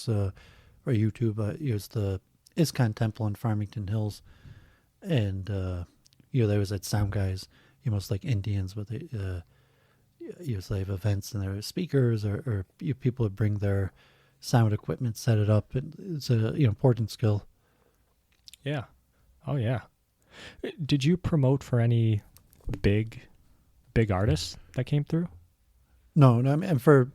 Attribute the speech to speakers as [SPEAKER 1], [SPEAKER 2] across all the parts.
[SPEAKER 1] Netflix or YouTube. It was the ISKCON Temple in Farmington Hills, and there was that sound guys, most like Indians, but they so they have events and there are speakers or people would bring their sound equipment, set it up, and it's a important skill.
[SPEAKER 2] Yeah. Oh yeah. Did you promote for any big artists that came through?
[SPEAKER 1] No, I mean, and for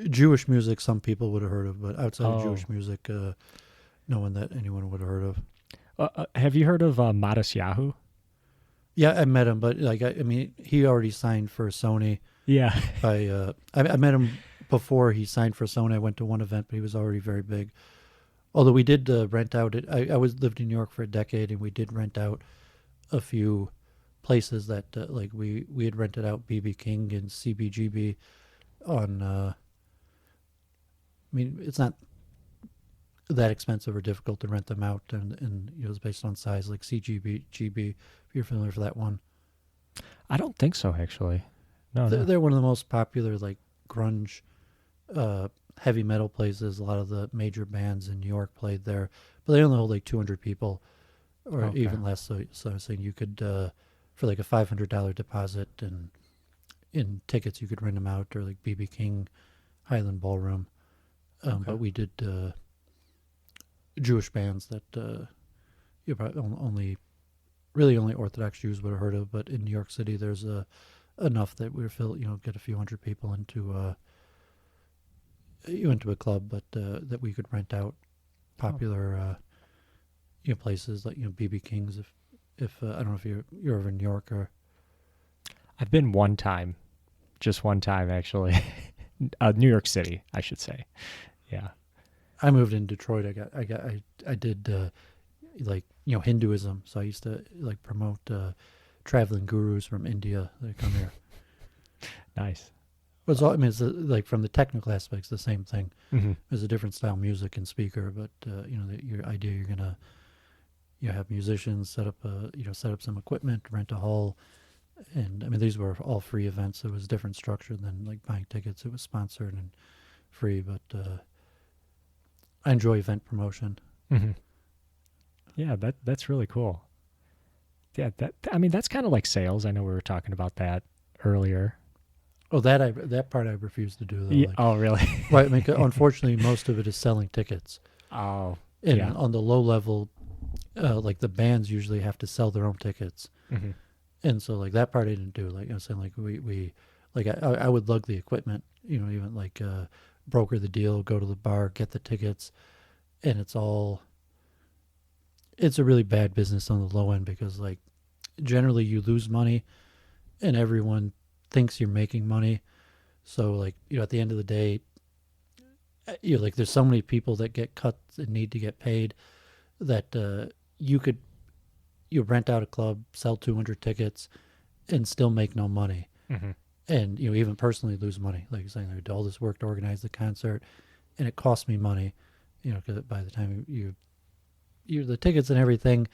[SPEAKER 1] Jewish music, some people would have heard of, but outside of Jewish music, no one that anyone would have heard of.
[SPEAKER 2] Have you heard of Modest Yahoo?
[SPEAKER 1] Yeah, I met him, but he already signed for Sony.
[SPEAKER 2] Yeah.
[SPEAKER 1] I met him before he signed for Sony. I went to one event, but he was already very big. Although we did rent out it. I lived in New York for a decade, and we did rent out a few places that we had rented out BB King and CBGB on. It's not that expensive or difficult to rent them out, and it was based on size, like CGB, if you're familiar with that one.
[SPEAKER 2] I don't think so, actually. No.
[SPEAKER 1] They're one of the most popular, like, grunge, heavy metal places. A lot of the major bands in New York played there, but they only hold like 200 people, or even less. So I was saying you could, for like a $500 deposit and in tickets, you could rent them out, or like BB King, Highland Ballroom. But we did Jewish bands that probably only Orthodox Jews would have heard of. But in New York City, there's enough that we were get a few hundred people into a club, but that we could rent out popular places like BB King's. If I don't know if you're over in New York or.
[SPEAKER 2] I've been one time, just one time actually. New York City, I should say. Yeah.
[SPEAKER 1] I moved in Detroit. I did Hinduism. So I used to promote traveling gurus from India that come here.
[SPEAKER 2] Nice.
[SPEAKER 1] It's from the technical aspects, the same thing. Mm-hmm. There's a different style of music and speaker, but your idea, you're gonna have musicians set up some equipment, rent a hall, and these were all free events. It was a different structure than like buying tickets. It was sponsored and free, but I enjoy event promotion.
[SPEAKER 2] Mm-hmm. Yeah, that's really cool. Yeah, that's kind of like sales. I know we were talking about that earlier.
[SPEAKER 1] Oh, that part I refuse to do though.
[SPEAKER 2] Yeah, oh, really?
[SPEAKER 1] Right. Unfortunately, most of it is selling tickets.
[SPEAKER 2] Oh,
[SPEAKER 1] and
[SPEAKER 2] yeah.
[SPEAKER 1] On the low level, like the bands usually have to sell their own tickets,
[SPEAKER 2] mm-hmm.
[SPEAKER 1] and so like that part I didn't do. Like I was saying, like we I would lug the equipment, even like broker the deal, go to the bar, get the tickets, and it's a really bad business on the low end because like generally you lose money, and everyone thinks you're making money. So like at the end of the day, like there's so many people that get cut and need to get paid that you rent out a club, sell 200 tickets, and still make no money.
[SPEAKER 2] Mm-hmm.
[SPEAKER 1] And even personally lose money. Like you're saying, I did all this work to organize the concert, and it cost me money. Because by the time you the tickets and everything,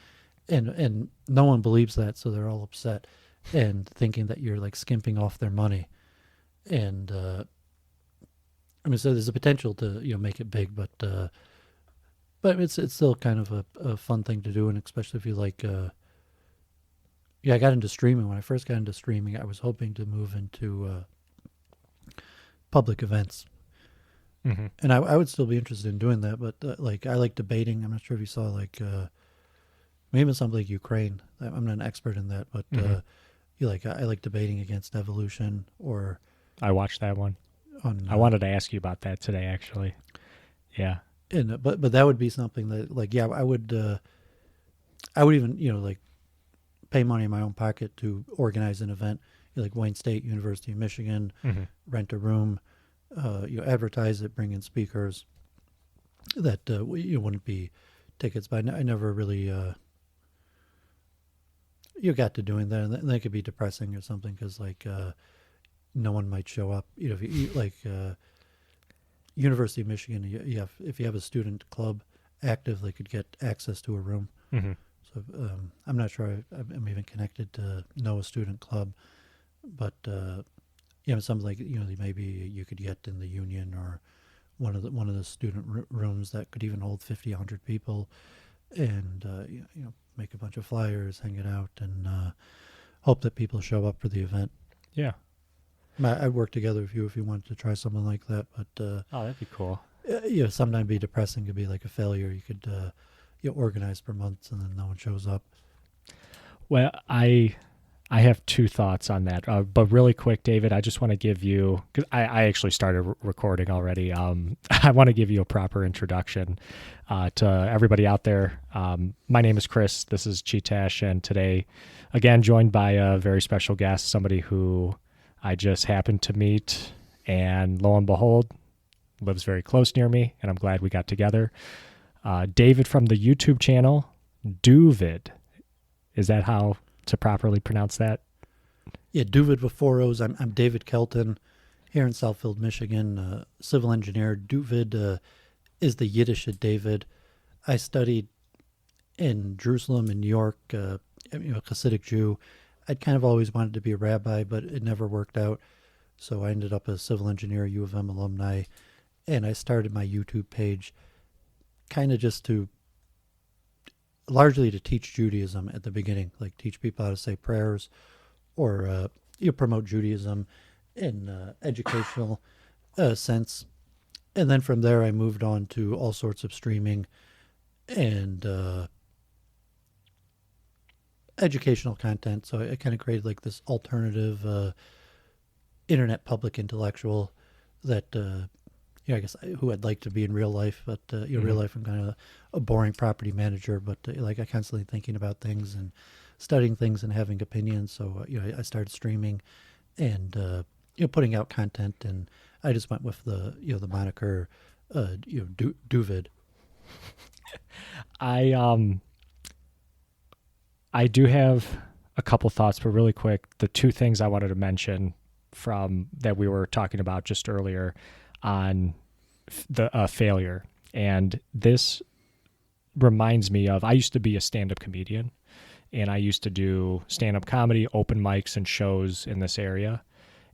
[SPEAKER 1] and no one believes that, so they're all upset and thinking that you're like skimping off their money. And so there's a potential to make it big, but it's still kind of a fun thing to do, and especially if you like. I got into streaming. When I first got into streaming, I was hoping to move into public events.
[SPEAKER 2] Mm-hmm.
[SPEAKER 1] And I would still be interested in doing that, but I like debating. I'm not sure if you saw maybe something like Ukraine. I'm not an expert in that, but
[SPEAKER 2] mm-hmm.
[SPEAKER 1] I like debating against evolution or.
[SPEAKER 2] I watched that one. I wanted to ask you about that today, actually. Yeah.
[SPEAKER 1] And but that would be something that I would even pay money in my own pocket to organize an event, like Wayne State, University of Michigan,
[SPEAKER 2] mm-hmm.
[SPEAKER 1] rent a room, advertise it, bring in speakers. That wouldn't be tickets, but I never really got to doing that, and that could be depressing or something because no one might show up. If you University of Michigan, if you have a student club active, they could get access to a room.
[SPEAKER 2] Mm-hmm.
[SPEAKER 1] So I'm not sure I'm even connected to know a student club, but something like maybe you could get in the union one of the student rooms that could even hold 50, 100 people, and make a bunch of flyers, hang it out, and hope that people show up for the event.
[SPEAKER 2] Yeah.
[SPEAKER 1] I'd work together with you if you wanted to try something like that, but
[SPEAKER 2] Oh, that'd be cool.
[SPEAKER 1] Sometimes it'd be depressing. It'd be like a failure. You could organize for months and then no one shows up.
[SPEAKER 2] Well, I have two thoughts on that, but really quick, David, I just want to give you, because I actually started recording already. I want to give you a proper introduction to everybody out there. My name is Chris. This is Chee-Tash, and today, again, joined by a very special guest, somebody who I just happened to meet, and lo and behold, lives very close near me, and I'm glad we got together. David from the YouTube channel, Doooovid. Is that how to properly pronounce that?
[SPEAKER 1] Yeah, Doooovid with 4 O's. I'm David Kelton here in Southfield, Michigan, civil engineer. Doooovid is the Yiddish of David. I studied in Jerusalem and New York, a Hasidic Jew. I'd kind of always wanted to be a rabbi, but it never worked out. So I ended up a civil engineer, U of M alumni, and I started my YouTube page kind of just largely to teach Judaism at the beginning, like teach people how to say prayers or promote Judaism in educational sense. And then from there, I moved on to all sorts of streaming and educational content. So I kind of created like this alternative internet public intellectual that I guess who I'd like to be in real life, but real life I'm kind of a boring property manager, but like I constantly thinking about things and studying things and having opinions. So I started streaming and putting out content, and I just went with the the moniker Doooovid.
[SPEAKER 2] I do have a couple thoughts, but really quick, the two things I wanted to mention from that we were talking about just earlier on the failure. And this reminds me of, I used to be a stand-up comedian, and I used to do stand-up comedy, open mics, and shows in this area.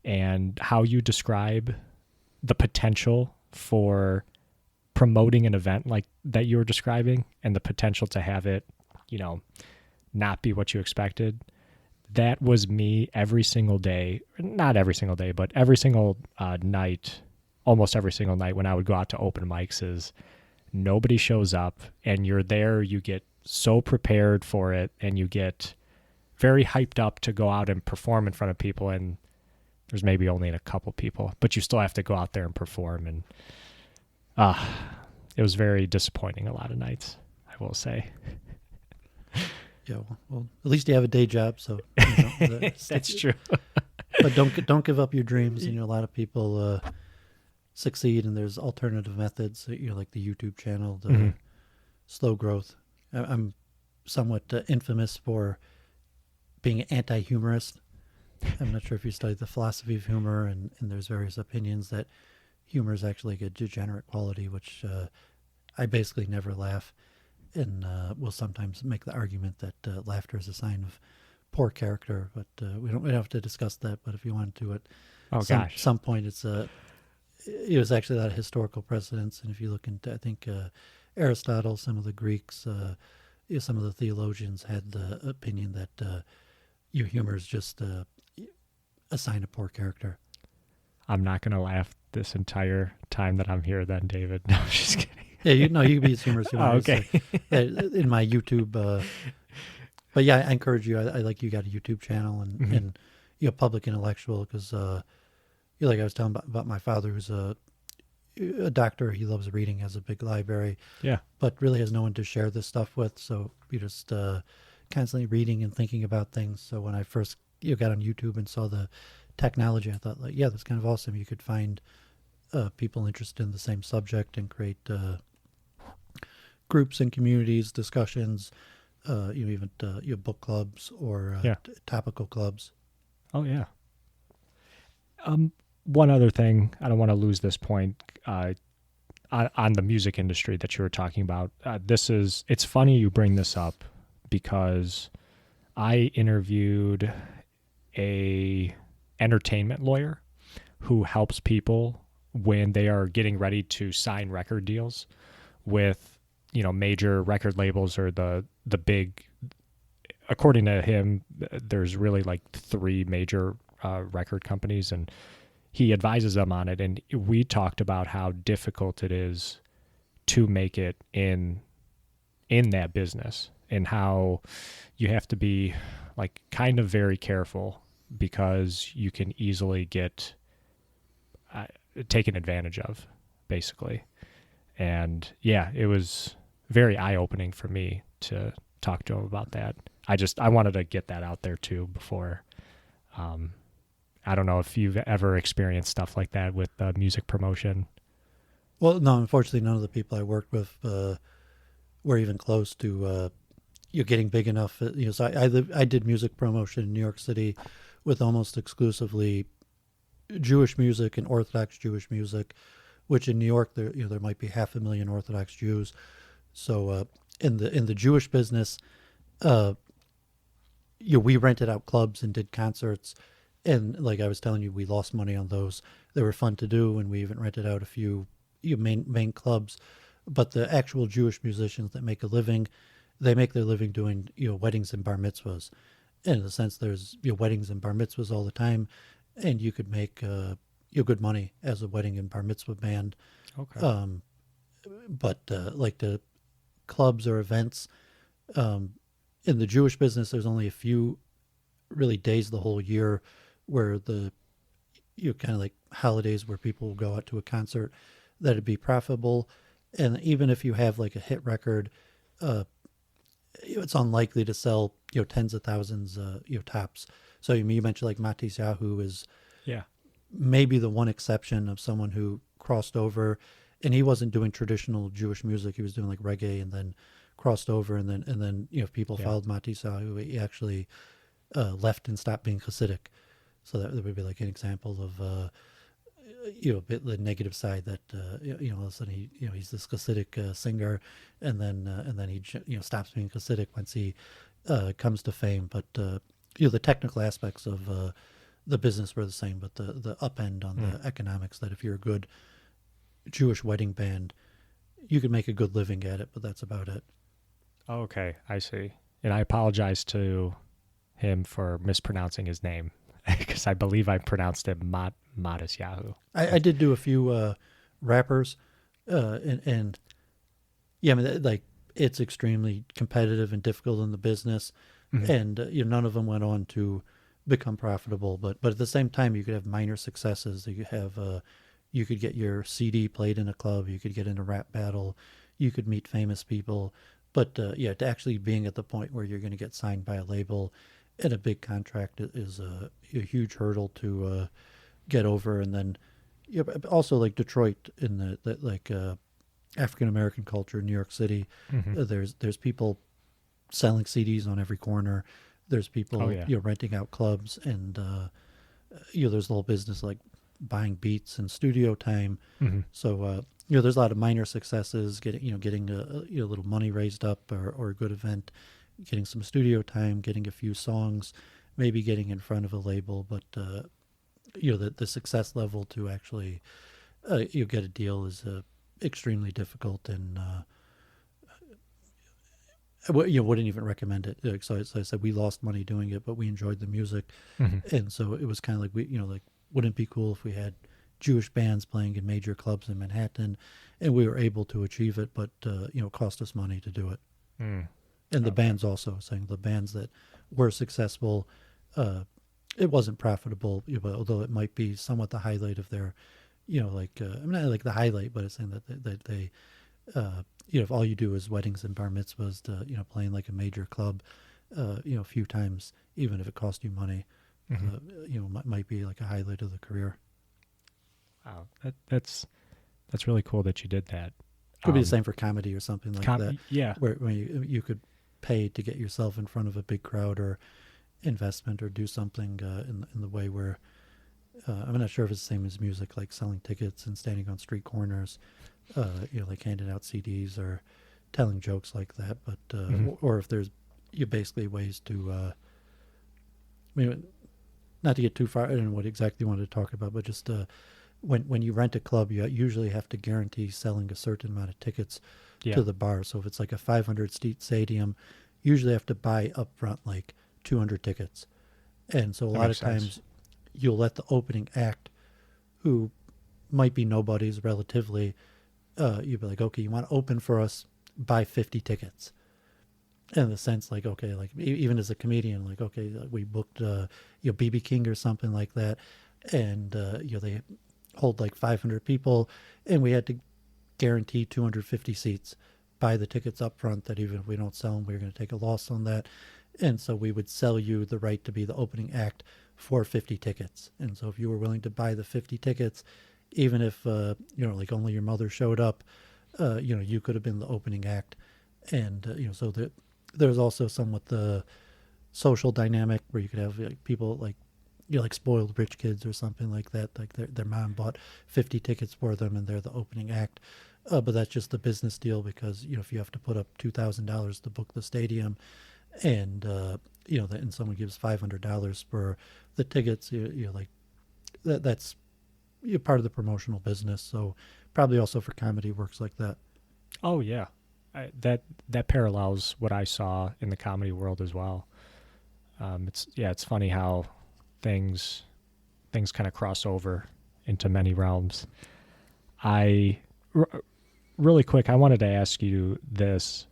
[SPEAKER 2] And how you describe the potential for promoting an event like that you were describing, and the potential to have it, not be what you expected. That was me every single day, not every single day, but every single night, almost every single night when I would go out to open mics, is nobody shows up, and you're there, you get so prepared for it, and you get very hyped up to go out and perform in front of people, and there's maybe only a couple people, but you still have to go out there and perform, and it was very disappointing a lot of nights, I will say.
[SPEAKER 1] Yeah, well, at least you have a day job, so
[SPEAKER 2] that's true.
[SPEAKER 1] But don't give up your dreams. A lot of people succeed, and there's alternative methods. Like the YouTube channel, the slow growth. I'm somewhat infamous for being anti-humorist. I'm not sure if you study the philosophy of humor, and there's various opinions that humor is actually a degenerate quality, which I basically never laugh. And will sometimes make the argument that laughter is a sign of poor character, but we don't have to discuss that. But if you want to, at some point, it was actually a lot of historical precedents. And if you look into, I think Aristotle, some of the Greeks, some of the theologians had the opinion that humor is just a sign of poor character.
[SPEAKER 2] I'm not going to laugh this entire time that I'm here, then, David. No, I'm just kidding.
[SPEAKER 1] Yeah, you can be as humorous as you want.
[SPEAKER 2] Okay.
[SPEAKER 1] In my YouTube, but yeah, I encourage you. I like you got a YouTube channel and public intellectual, because like I was telling about my father, who's a doctor. He loves reading, has a big library.
[SPEAKER 2] Yeah, but
[SPEAKER 1] really has no one to share this stuff with. So you just constantly reading and thinking about things. So when I first got on YouTube and saw the technology, I thought, like, yeah, that's kind of awesome. You could find people interested in the same subject and create groups and communities, discussions, even book clubs or topical clubs.
[SPEAKER 2] Oh yeah. One other thing, I don't want to lose this point on the music industry that you were talking about. It's funny you bring this up, because I interviewed a entertainment lawyer who helps people when they are getting ready to sign record deals with, major record labels or the big, according to him, there's really like three major record companies, and he advises them on it. And we talked about how difficult it is to make it in that business, and how you have to be like kind of very careful because you can easily get taken advantage of, basically. And yeah, it was very eye-opening for me to talk to him about that. I wanted to get that out there too before. I don't know if you've ever experienced stuff like that with music promotion.
[SPEAKER 1] Well, no, unfortunately, none of the people I worked with were even close to getting big enough. So I did music promotion in New York City with almost exclusively Jewish music and Orthodox Jewish music, which in New York there might be 500,000 Orthodox Jews. So in the Jewish business, we rented out clubs and did concerts, and like I was telling you, we lost money on those. They were fun to do, and we even rented out a few main clubs. But the actual Jewish musicians that make a living, they make their living doing weddings and bar mitzvahs. And in a sense, there's weddings and bar mitzvahs all the time, and you could make good money as a wedding and bar mitzvah band.
[SPEAKER 2] Okay.
[SPEAKER 1] But like the clubs or events, in the Jewish business, there's only a few really days the whole year where kind of like holidays where people will go out to a concert that'd be profitable. And even if you have like a hit record, it's unlikely to sell tens of thousands tops. So you mentioned like Matis Yahu is
[SPEAKER 2] Yeah.
[SPEAKER 1] maybe the one exception of someone who crossed over, and he wasn't doing traditional Jewish music. He was doing like reggae and then crossed over, and then if people followed Matis Yahu, he actually left and stopped being Hasidic. So that would be like an example of a bit the negative side that all of a sudden he's this Hasidic singer, and then he stops being Hasidic once he comes to fame. But the technical aspects of the business were the same, but the up end on the economics, that if you're a good Jewish wedding band, you could make a good living at it, but that's about it.
[SPEAKER 2] Okay, I see. And I apologize to him for mispronouncing his name because I believe I pronounced it Matis Yahu.
[SPEAKER 1] I did do a few rappers, and yeah, I mean, like it's extremely competitive and difficult in the business, and none of them went on to become profitable. But at the same time, you could have minor successes. You could have you could get your CD played in a club. You could get in a rap battle. You could meet famous people. But to actually being at the point where you're going to get signed by a label and a big contract is a huge hurdle to get over. And then also like Detroit in the African American culture in New York City, there's people selling CDs on every corner. There's people renting out clubs, and there's the whole business like buying beats and studio time. So there's a lot of minor successes, getting a little money raised up or a good event, getting some studio time, getting a few songs, maybe getting in front of a label. But the success level to actually get a deal is extremely difficult, and wouldn't even recommend it. Like, so I said we lost money doing it, but we enjoyed the music, and so it was kind of like wouldn't it be cool if we had Jewish bands playing in major clubs in Manhattan, and we were able to achieve it, but it cost us money to do it. And the bands also saying the bands that were successful, it wasn't profitable, although it might be somewhat the highlight of their, I'm not like the highlight, but it's saying that they if all you do is weddings and bar mitzvahs, to playing like a major club, a few times, even if it cost you money, might be like a highlight of the career.
[SPEAKER 2] Wow, that's really cool that you did that.
[SPEAKER 1] Could be the same for comedy or something like that.
[SPEAKER 2] Yeah,
[SPEAKER 1] where you could pay to get yourself in front of a big crowd, or investment, or do something in the way where I'm not sure if it's the same as music, like selling tickets and standing on street corners, like handing out CDs or telling jokes like that. But or if there's basically ways to, not to get too far, I don't know what exactly you wanted to talk about, but just when you rent a club, you usually have to guarantee selling a certain amount of tickets
[SPEAKER 2] Yeah.
[SPEAKER 1] to the bar. So if it's like a 500 seat stadium, you usually have to buy up front like 200 tickets. And so a
[SPEAKER 2] That
[SPEAKER 1] lot
[SPEAKER 2] makes
[SPEAKER 1] of
[SPEAKER 2] sense.
[SPEAKER 1] times you'll let the opening act, who might be nobodies relatively, you'd be like, okay, you want to open for us, buy 50 tickets. In the sense, like, okay, like even as a comedian, like, okay, we booked, BB King or something like that, and they hold like 500 people, and we had to guarantee 250 seats, buy the tickets up front. That even if we don't sell them, we're going to take a loss on that, and so we would sell you the right to be the opening act for 50 tickets. And so if you were willing to buy the 50 tickets, even if like only your mother showed up, you could have been the opening act, and so that there's also somewhat the social dynamic where you could have like, people like like spoiled rich kids or something like that, like their mom bought 50 tickets for them and they're the opening act, but that's just the business deal, because if you have to put up $2,000 to book the stadium, and and someone gives $500 for the tickets, like that's part of the promotional business. So probably also for comedy works like that.
[SPEAKER 2] Oh yeah, that parallels what I saw in the comedy world as well. It's funny how things kind of cross over into many realms. I really quick, I wanted to ask you this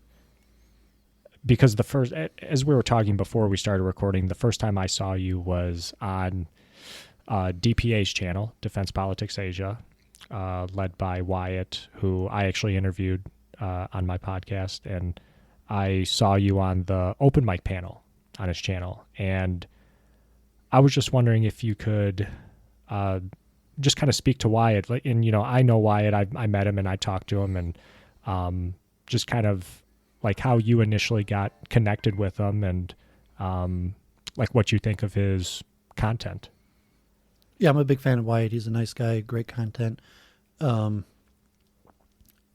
[SPEAKER 2] because the first, as we were talking before we started recording, the first time I saw you was on DPA's channel, Defense Politics Asia, led by Wyatt, who I actually interviewed on my podcast, and I saw you on the open mic panel on his channel, and I was just wondering if you could just kind of speak to Wyatt. And I know Wyatt. I met him and I talked to him, and just kind of like how you initially got connected with him, and like what you think of his content.
[SPEAKER 1] Yeah, I'm a big fan of Wyatt. He's a nice guy, great content.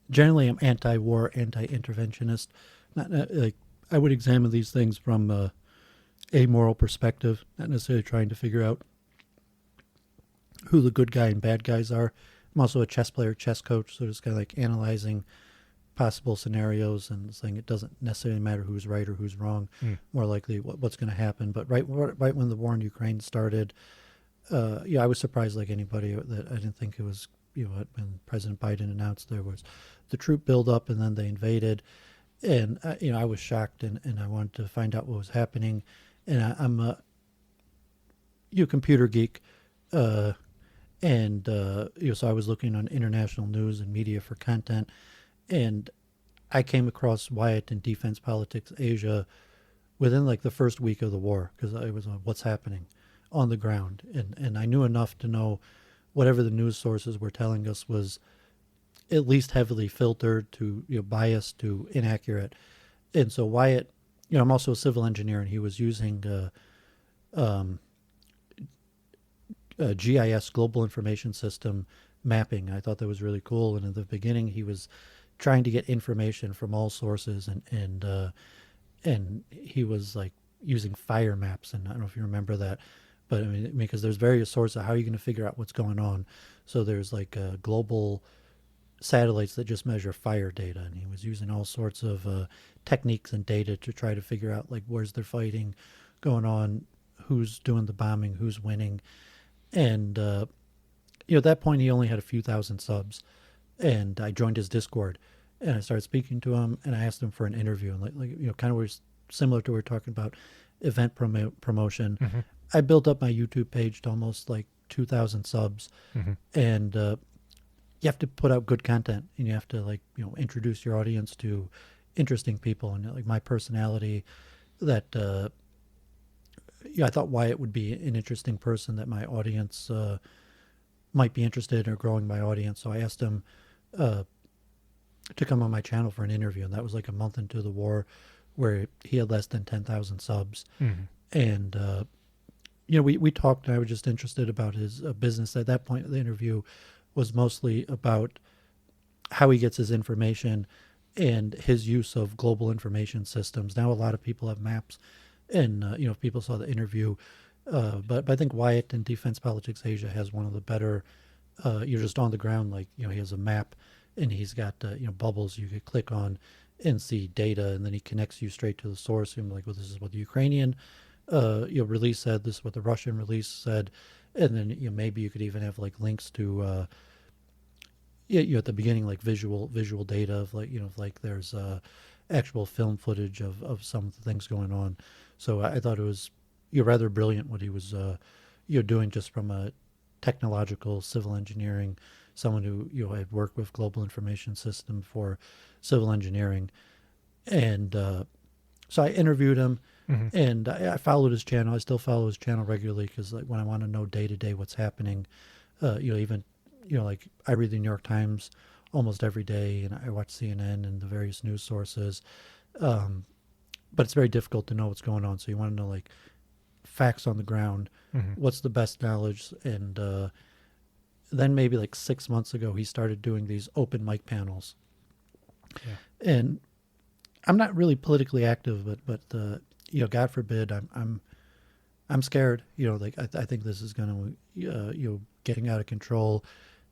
[SPEAKER 1] Generally, I'm anti-war, anti-interventionist. Not like I would examine these things from a moral perspective, not necessarily trying to figure out who the good guy and bad guys are. I'm also a chess player, chess coach, so just kind of like analyzing possible scenarios and saying it doesn't necessarily matter who's right or who's wrong. More likely what's going to happen. But right when the war in Ukraine started, I was surprised like anybody that I didn't think it was, when President Biden announced there was the troop buildup and then they invaded. And, I was shocked, and I wanted to find out what was happening. And I'm a computer geek. So I was looking on international news and media for content. And I came across Wyatt in Defense Politics Asia within like the first week of the war, because I was on what's happening on the ground. And I knew enough to know whatever the news sources were telling us was at least heavily filtered to biased to inaccurate. And so Wyatt, I'm also a civil engineer, and he was using GIS, Global Information System mapping. I thought that was really cool. And in the beginning, he was trying to get information from all sources, and he was like using fire maps. And I don't know if you remember that, but I mean, because there's various sources. How are you going to figure out what's going on? So there's like global satellites that just measure fire data, and he was using all sorts of techniques and data to try to figure out like where's their fighting going on, who's doing the bombing, who's winning. And at that point he only had a few thousand subs, and I joined his Discord, and I started speaking to him, and I asked him for an interview, and like kind of was similar to what we were talking about event promotion.
[SPEAKER 2] Mm-hmm.
[SPEAKER 1] I built up my YouTube page to almost like 2,000 subs,
[SPEAKER 2] Mm-hmm.
[SPEAKER 1] and you have to put out good content, and you have to like introduce your audience to interesting people, and like my personality, that I thought Wyatt would be an interesting person that my audience might be interested in, or growing my audience. So I asked him to come on my channel for an interview, and that was like a month into the war, where he had less than 10,000 subs.
[SPEAKER 2] Mm-hmm.
[SPEAKER 1] And we talked, and I was just interested about his business. At that point, the interview was mostly about how he gets his information and his use of global information systems. Now a lot of people have maps, and if people saw the interview, but I think Wyatt in Defense Politics Asia has one of the better you're just on the ground, like, he has a map, and he's got bubbles you could click on and see data, and then he connects you straight to the source. And like, well, this is what the Ukrainian release said, this is what the Russian release said, and then maybe you could even have like links to at the beginning, like visual data of like if, like there's actual film footage of some of the things going on. So I thought it was rather brilliant what he was doing, just from a technological civil engineering, someone who had worked with global information system for civil engineering. And so I interviewed him,
[SPEAKER 2] Hmm.
[SPEAKER 1] and I followed his channel. I still follow his channel regularly, because like when I want to know day to day what's happening, even like I read the New York Times almost every day, and I watch CNN and the various news sources. But it's very difficult to know what's going on. So you want to know like facts on the ground,
[SPEAKER 2] Hmm.
[SPEAKER 1] what's the best knowledge. And then maybe like 6 months ago, he started doing these open mic panels.
[SPEAKER 2] Yeah.
[SPEAKER 1] And I'm not really politically active, but God forbid, I'm scared. Like I think this is going to getting out of control,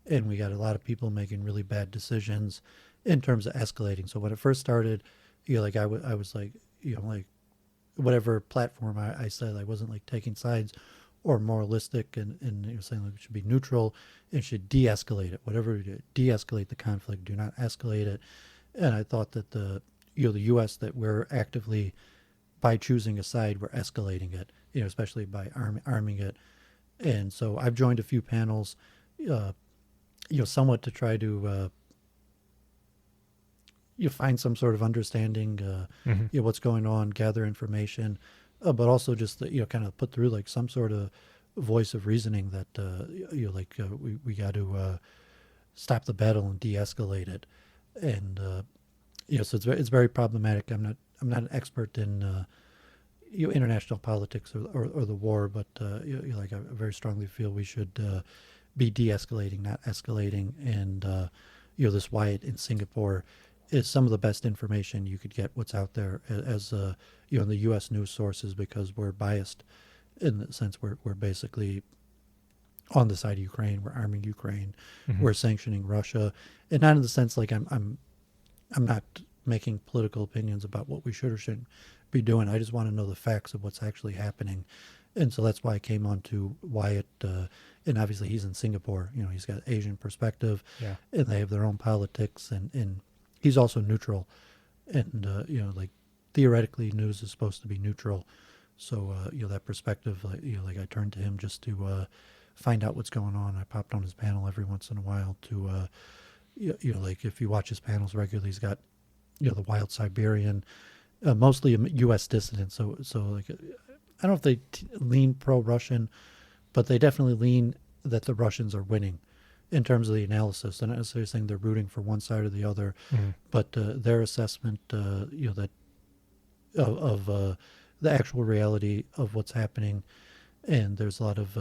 [SPEAKER 1] and we got a lot of people making really bad decisions in terms of escalating. So when it first started, like I was like, like whatever platform I said, I wasn't like taking sides or moralistic, and saying like it should be neutral and should de-escalate it. Whatever, de-escalate the conflict, do not escalate it. And I thought that the U.S., that we're actively, by choosing a side, we're escalating it. Especially by arming it. And so I've joined a few panels, somewhat to try to you find some sort of understanding,
[SPEAKER 2] Hmm.
[SPEAKER 1] what's going on, gather information, but also just kind of put through like some sort of voice of reasoning that we got to stop the battle and de-escalate it. And so it's very problematic. I'm not an expert in international politics or the war, but like I very strongly feel we should be de-escalating, not escalating. And this Wyatt in Singapore is some of the best information you could get what's out there, as in the U.S. news sources, because we're biased in the sense we're basically on the side of Ukraine. We're arming Ukraine.
[SPEAKER 2] Hmm.
[SPEAKER 1] We're sanctioning Russia, and not in the sense like I'm not making political opinions about what we should or shouldn't be doing. I just want to know the facts of what's actually happening. And so that's why I came on to Wyatt. And obviously he's in Singapore. He's got Asian perspective,
[SPEAKER 2] Yeah.
[SPEAKER 1] and they have their own politics. And he's also neutral. And, like theoretically news is supposed to be neutral. So, that perspective, like I turned to him just to find out what's going on. I popped on his panel every once in a while to, like if you watch his panels regularly, he's got, the Wild Siberian, mostly a U.S. dissident. So like, I don't know if they lean pro-Russian, but they definitely lean that the Russians are winning in terms of the analysis. They're not necessarily saying they're rooting for one side or the other,
[SPEAKER 2] Hmm.
[SPEAKER 1] but their assessment, that of the actual reality of what's happening. And there's a lot of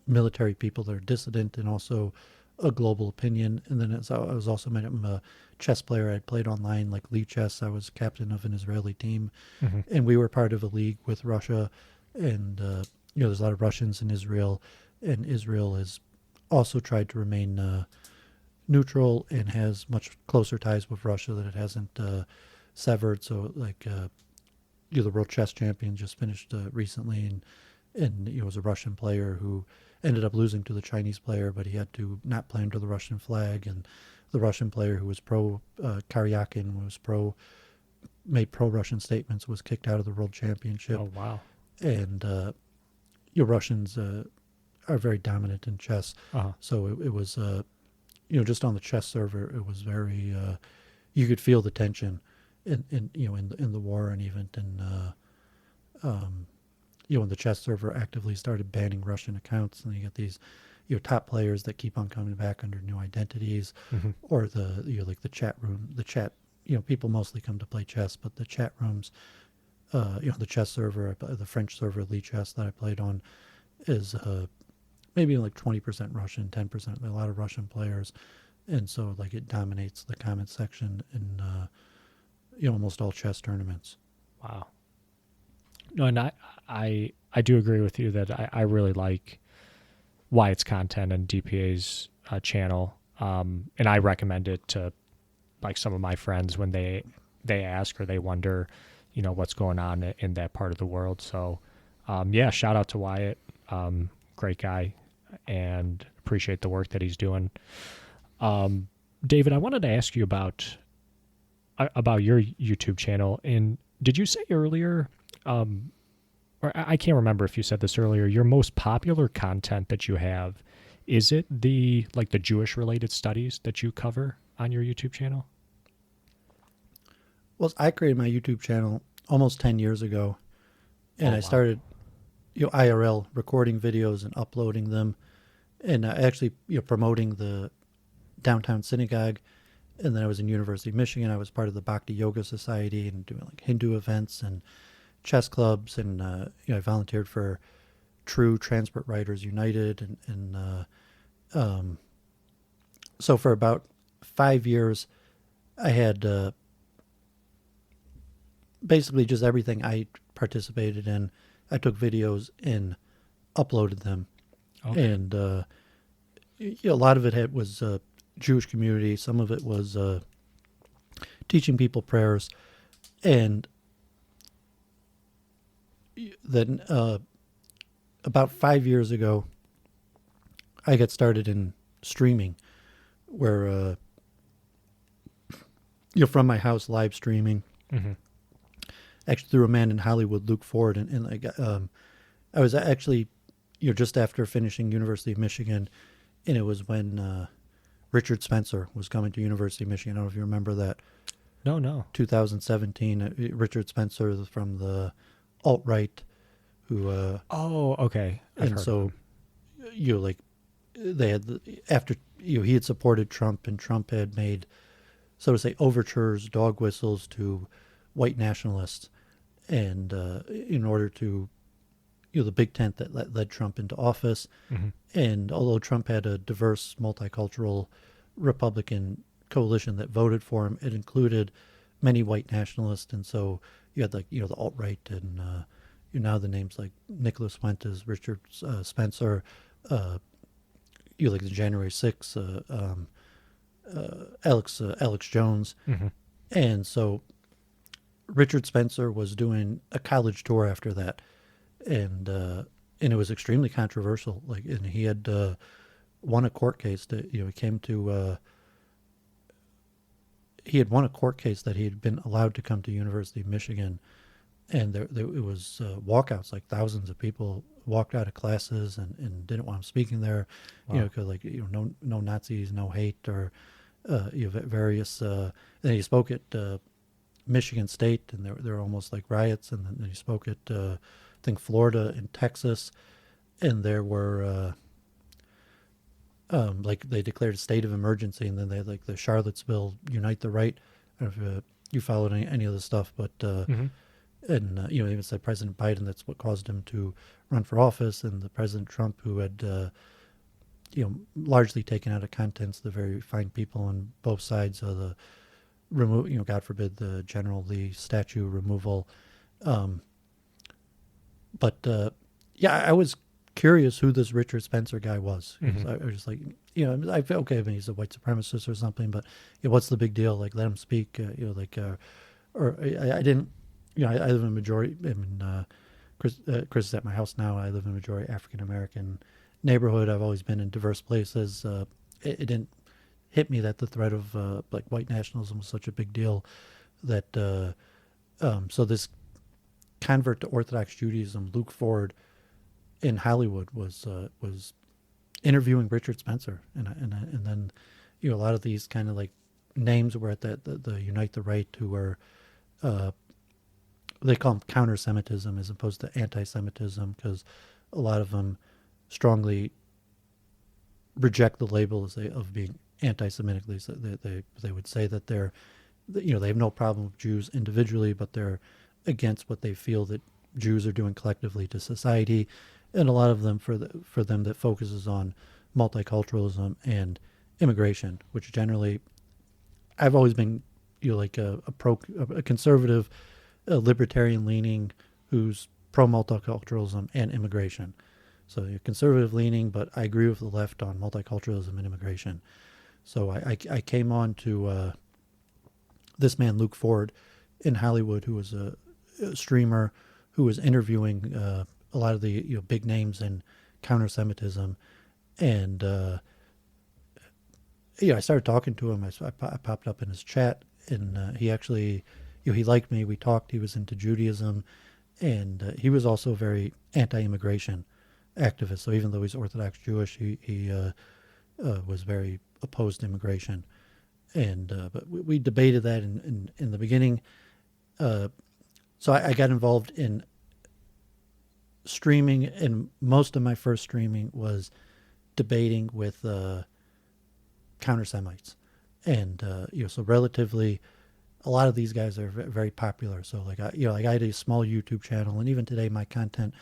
[SPEAKER 1] military people that are dissident, and also a global opinion. And then I was also met a chess player. I played online, like Lee Chess. I was captain of an Israeli team,
[SPEAKER 2] Hmm.
[SPEAKER 1] and we were part of a league with Russia. And there's a lot of Russians in Israel, and Israel has also tried to remain neutral and has much closer ties with Russia that it hasn't severed. So like the world chess champion just finished recently, and was a Russian player who ended up losing to the Chinese player, but he had to not play under the Russian flag. And the Russian player who was pro Karyakin, made pro Russian statements, was kicked out of the world championship.
[SPEAKER 2] Oh, wow.
[SPEAKER 1] And Russians are very dominant in chess.
[SPEAKER 2] Uh-huh.
[SPEAKER 1] So it was just on the chess server, it was very you could feel the tension in the war. And even when the chess server actively started banning Russian accounts, and you get these top players that keep on coming back under new identities,
[SPEAKER 2] Hmm.
[SPEAKER 1] or the like the chat room, people mostly come to play chess, but the chat rooms, the chess server, the French server Lee Chess that I played on, is maybe like 20% Russian, 10%, a lot of Russian players. And so like it dominates the comment section in almost all chess tournaments.
[SPEAKER 2] Wow. No, and I do agree with you that I really like Wyatt's content and DPA's channel, and I recommend it to like some of my friends when they ask or they wonder, what's going on in that part of the world. So, yeah, shout out to Wyatt, great guy, and appreciate the work that he's doing. David, I wanted to ask you about your YouTube channel. And did you say earlier, or I can't remember if you said this earlier, your most popular content that you have, is it the Jewish related studies that you cover on your YouTube channel?
[SPEAKER 1] Well, I created my YouTube channel almost 10 years ago, and
[SPEAKER 2] Oh,
[SPEAKER 1] I
[SPEAKER 2] wow.
[SPEAKER 1] started, IRL recording videos and uploading them, and actually, promoting the downtown synagogue. And then I was in University of Michigan. I was part of the Bhakti Yoga Society and doing like Hindu events and chess clubs, and I volunteered for True Transport Riders United, and so for about 5 years, I had basically just everything I participated in. I took videos and uploaded them,
[SPEAKER 2] Okay.
[SPEAKER 1] and a lot of it was Jewish community. Some of it was teaching people prayers, and then about 5 years ago, I got started in streaming, where from my house, live streaming.
[SPEAKER 2] Mm-hmm.
[SPEAKER 1] Actually, through a man in Hollywood, Luke Ford, and I was actually, just after finishing University of Michigan, and it was when Richard Spencer was coming to University of Michigan. I don't know if you remember that.
[SPEAKER 2] No.
[SPEAKER 1] 2017. Richard Spencer from the alt-right, who
[SPEAKER 2] Oh, okay. I've
[SPEAKER 1] and
[SPEAKER 2] heard
[SPEAKER 1] so
[SPEAKER 2] of
[SPEAKER 1] like they had after he had supported Trump, and Trump had made, so to say, overtures, dog whistles to white nationalists, and in order to the big tent that led Trump into office.
[SPEAKER 2] him.
[SPEAKER 1] And although Trump had a diverse, multicultural Republican coalition that voted for him, it included many white nationalists, and so you had the alt-right, and now the names like Nicholas Fuentes, Richard Spencer, like the January 6th, Alex Jones,
[SPEAKER 2] Mm-hmm.
[SPEAKER 1] and so Richard Spencer was doing a college tour after that, and it was extremely controversial. And he had won a court case that he came to. He had won a court case that he had been allowed to come to University of Michigan, and it was walkouts. Like thousands of people walked out of classes and didn't want him speaking there.
[SPEAKER 2] Wow.
[SPEAKER 1] Because no Nazis, no hate, or various. And he spoke at Michigan State, and there were almost like riots. And then he spoke at I think Florida and Texas, and there were like they declared a state of emergency, and then they had like the Charlottesville Unite the Right. I don't know if you followed any of the stuff, but
[SPEAKER 2] Mm-hmm.
[SPEAKER 1] and even said President Biden, that's what caused him to run for office, and the President Trump, who had largely taken out of context the very fine people on both sides of the God forbid, the General Lee statue removal. But I was curious who this Richard Spencer guy was.
[SPEAKER 2] Mhm.
[SPEAKER 1] I was just like, I feel okay. I mean, he's a white supremacist or something, but what's the big deal? Like, let him speak. Or I didn't. I live in a majority. I mean, Chris is at my house now. I live in a majority African American neighborhood. I've always been in diverse places. It didn't hit me that the threat of like white nationalism was such a big deal. That so this convert to Orthodox Judaism, Luke Ford, in Hollywood was interviewing Richard Spencer, and then a lot of these kind of like names were at the Unite the Right, who were they call them counter-Semitism as opposed to anti-Semitism, because a lot of them strongly reject the label of being anti-Semitic. They would say that they have no problem with Jews individually, but they're against what they feel that Jews are doing collectively to society, and a lot of them for them that focuses on multiculturalism and immigration, which generally I've always been like a conservative, a libertarian leaning who's pro multiculturalism and immigration. So you're conservative leaning, but I agree with the left on multiculturalism and immigration. So I came on to this man, Luke Ford, in Hollywood, who was a streamer who was interviewing a lot of the big names in counter-Semitism. And I started talking to him. I popped up in his chat, and he actually, he liked me. We talked. He was into Judaism, and he was also very anti-immigration activist. So even though he's Orthodox Jewish, he was very opposed to immigration. And but we debated that in the beginning. So I got involved in streaming, and most of my first streaming was debating with counter-Semites. And so relatively, a lot of these guys are very popular. So like I had a small YouTube channel, and even today my content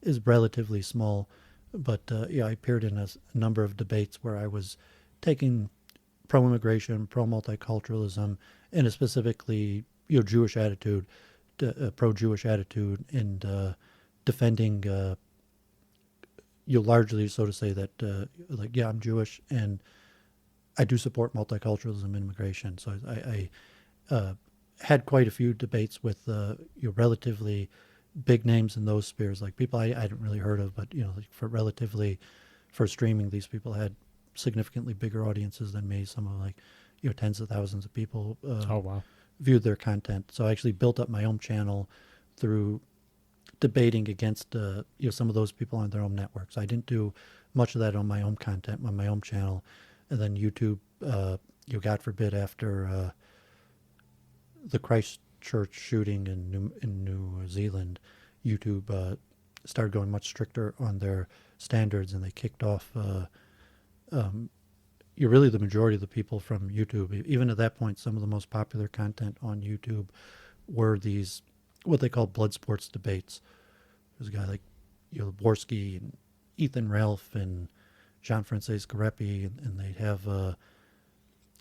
[SPEAKER 1] is relatively small. But I appeared in a number of debates where I was taking pro-immigration, pro-multiculturalism, and a specifically Jewish attitude, pro-Jewish attitude, and defending largely, so to say, that I'm Jewish and I do support multiculturalism and immigration. So I had quite a few debates with relatively big names in those spheres, like people I hadn't really heard of, but for streaming, these people had significantly bigger audiences than me. Some of tens of thousands of people
[SPEAKER 2] Oh, wow.
[SPEAKER 1] viewed their content. So I actually built up my own channel through debating against some of those people on their own networks. I didn't do much of that on my own content on my own channel, and then YouTube, God forbid, after the Christchurch shooting in New Zealand, YouTube started going much stricter on their standards, and they kicked off you're really the majority of the people from YouTube. Even at that point, some of the most popular content on YouTube were these, what they call blood sports debates. There's a guy like Borski and Ethan Ralph and Jean-Francois Garepi, and they'd have,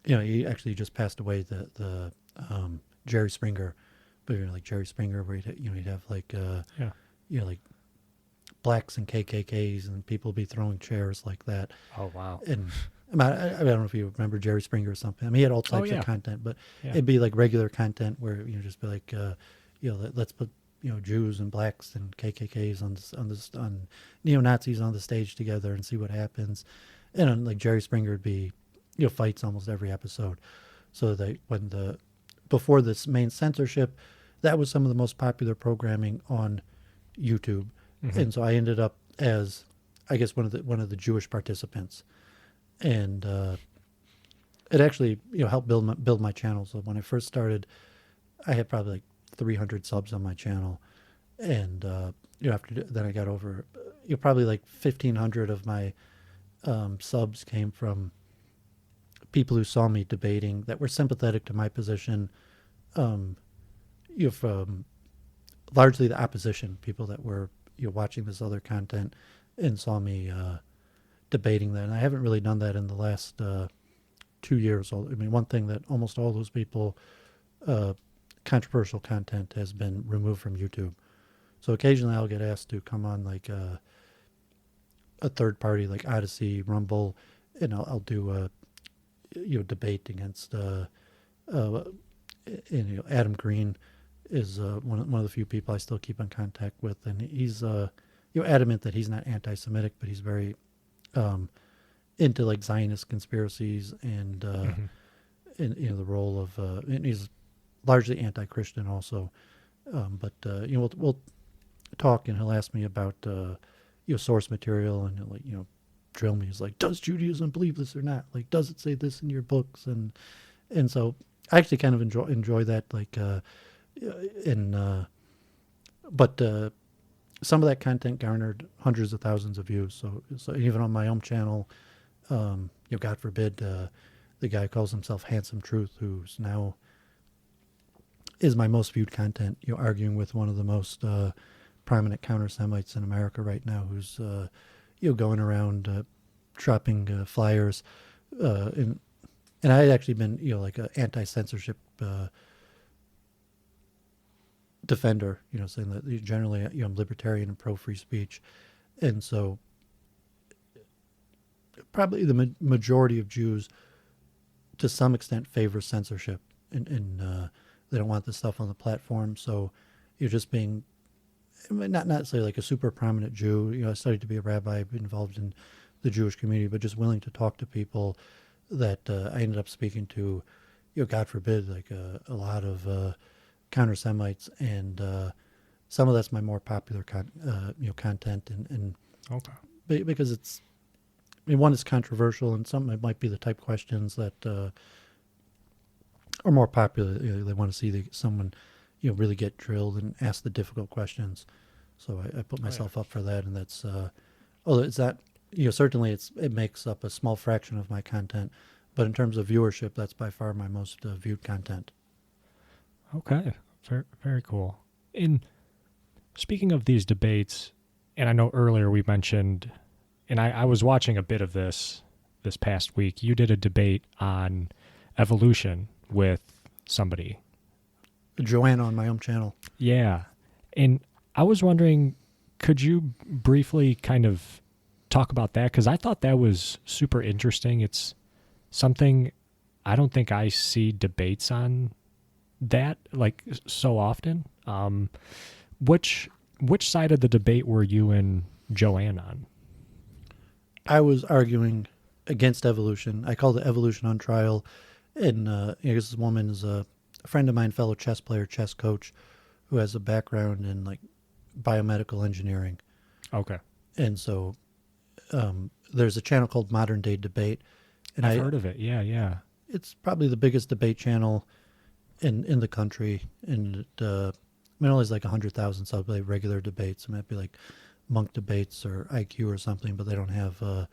[SPEAKER 1] he actually just passed away, the Jerry Springer, but like Jerry Springer, where he'd have like, like blacks and KKKs, and people be throwing chairs like that.
[SPEAKER 2] Oh, wow.
[SPEAKER 1] And I don't know if you remember Jerry Springer or something. I mean, he had all types of content, but it'd be like regular content where just be like, let's put Jews and blacks and KKKs on neo-Nazis on the stage together and see what happens. And like Jerry Springer would be fights almost every episode. So before this main censorship, that was some of the most popular programming on YouTube. Mm-hmm. And so I ended up as, I guess, one of the Jewish participants. And it actually helped build my channel. So when I first started, I had probably like 300 subs on my channel, and after then I got over probably like 1,500 of my subs came from people who saw me debating that were sympathetic to my position. From largely the opposition, people that were watching this other content and saw me debating that. And I haven't really done that in the last 2 years. I mean, one thing that almost all those people, controversial content has been removed from YouTube. So occasionally I'll get asked to come on like a third party like Odyssey, Rumble, and I'll do a debate against Adam Green is one of the few people I still keep in contact with, and he's adamant that he's not anti-Semitic, but he's very into like Zionist conspiracies and in the role of and he's largely anti-Christian also, but we'll talk, and he'll ask me about source material, and he'll drill me. He's like, does Judaism believe this or not? Like, does it say this in your books? And so I actually kind of enjoy that, like but some of that content garnered hundreds of thousands of views. So even on my own channel, God forbid, the guy calls himself Handsome Truth, who's now is my most viewed content, arguing with one of the most prominent counter-Semites in America right now, who's going around dropping flyers, and I had actually been like an anti-censorship defender, saying that generally I'm libertarian and pro-free speech, and so probably the majority of Jews, to some extent, favor censorship, and they don't want this stuff on the platform. So you're just being not necessarily like a super prominent Jew. I studied to be a rabbi, involved in the Jewish community, but just willing to talk to people that I ended up speaking to. God forbid, like a lot of counter Semites, and some of that's my more popular content, and
[SPEAKER 2] Okay.
[SPEAKER 1] because it's, one is controversial, and some it might be the type questions that are more popular. They want to see someone really get drilled and ask the difficult questions. So I put myself up for that, and that's it's that certainly it makes up a small fraction of my content, but in terms of viewership, that's by far my most viewed content.
[SPEAKER 2] Okay. Very, very cool. In speaking of these debates, and I know earlier we mentioned, and I was watching a bit of this past week. You did a debate on evolution with somebody.
[SPEAKER 1] Joanna on my own channel.
[SPEAKER 2] Yeah. And I was wondering, could you briefly kind of talk about that? Because I thought that was super interesting. It's something I don't think I see debates on that like so often. Which side of the debate were you and Joanne on?
[SPEAKER 1] I was arguing against evolution. I called it evolution on trial. And this woman is a friend of mine, fellow chess player, chess coach, who has a background in like biomedical engineering.
[SPEAKER 2] Okay.
[SPEAKER 1] And so there's a channel called Modern Day Debate. And
[SPEAKER 2] I've heard of it. Yeah.
[SPEAKER 1] It's probably the biggest debate channel in the country. And it only has like 100,000 subs. They have regular debates. It might be like Monk debates or IQ or something, but they don't have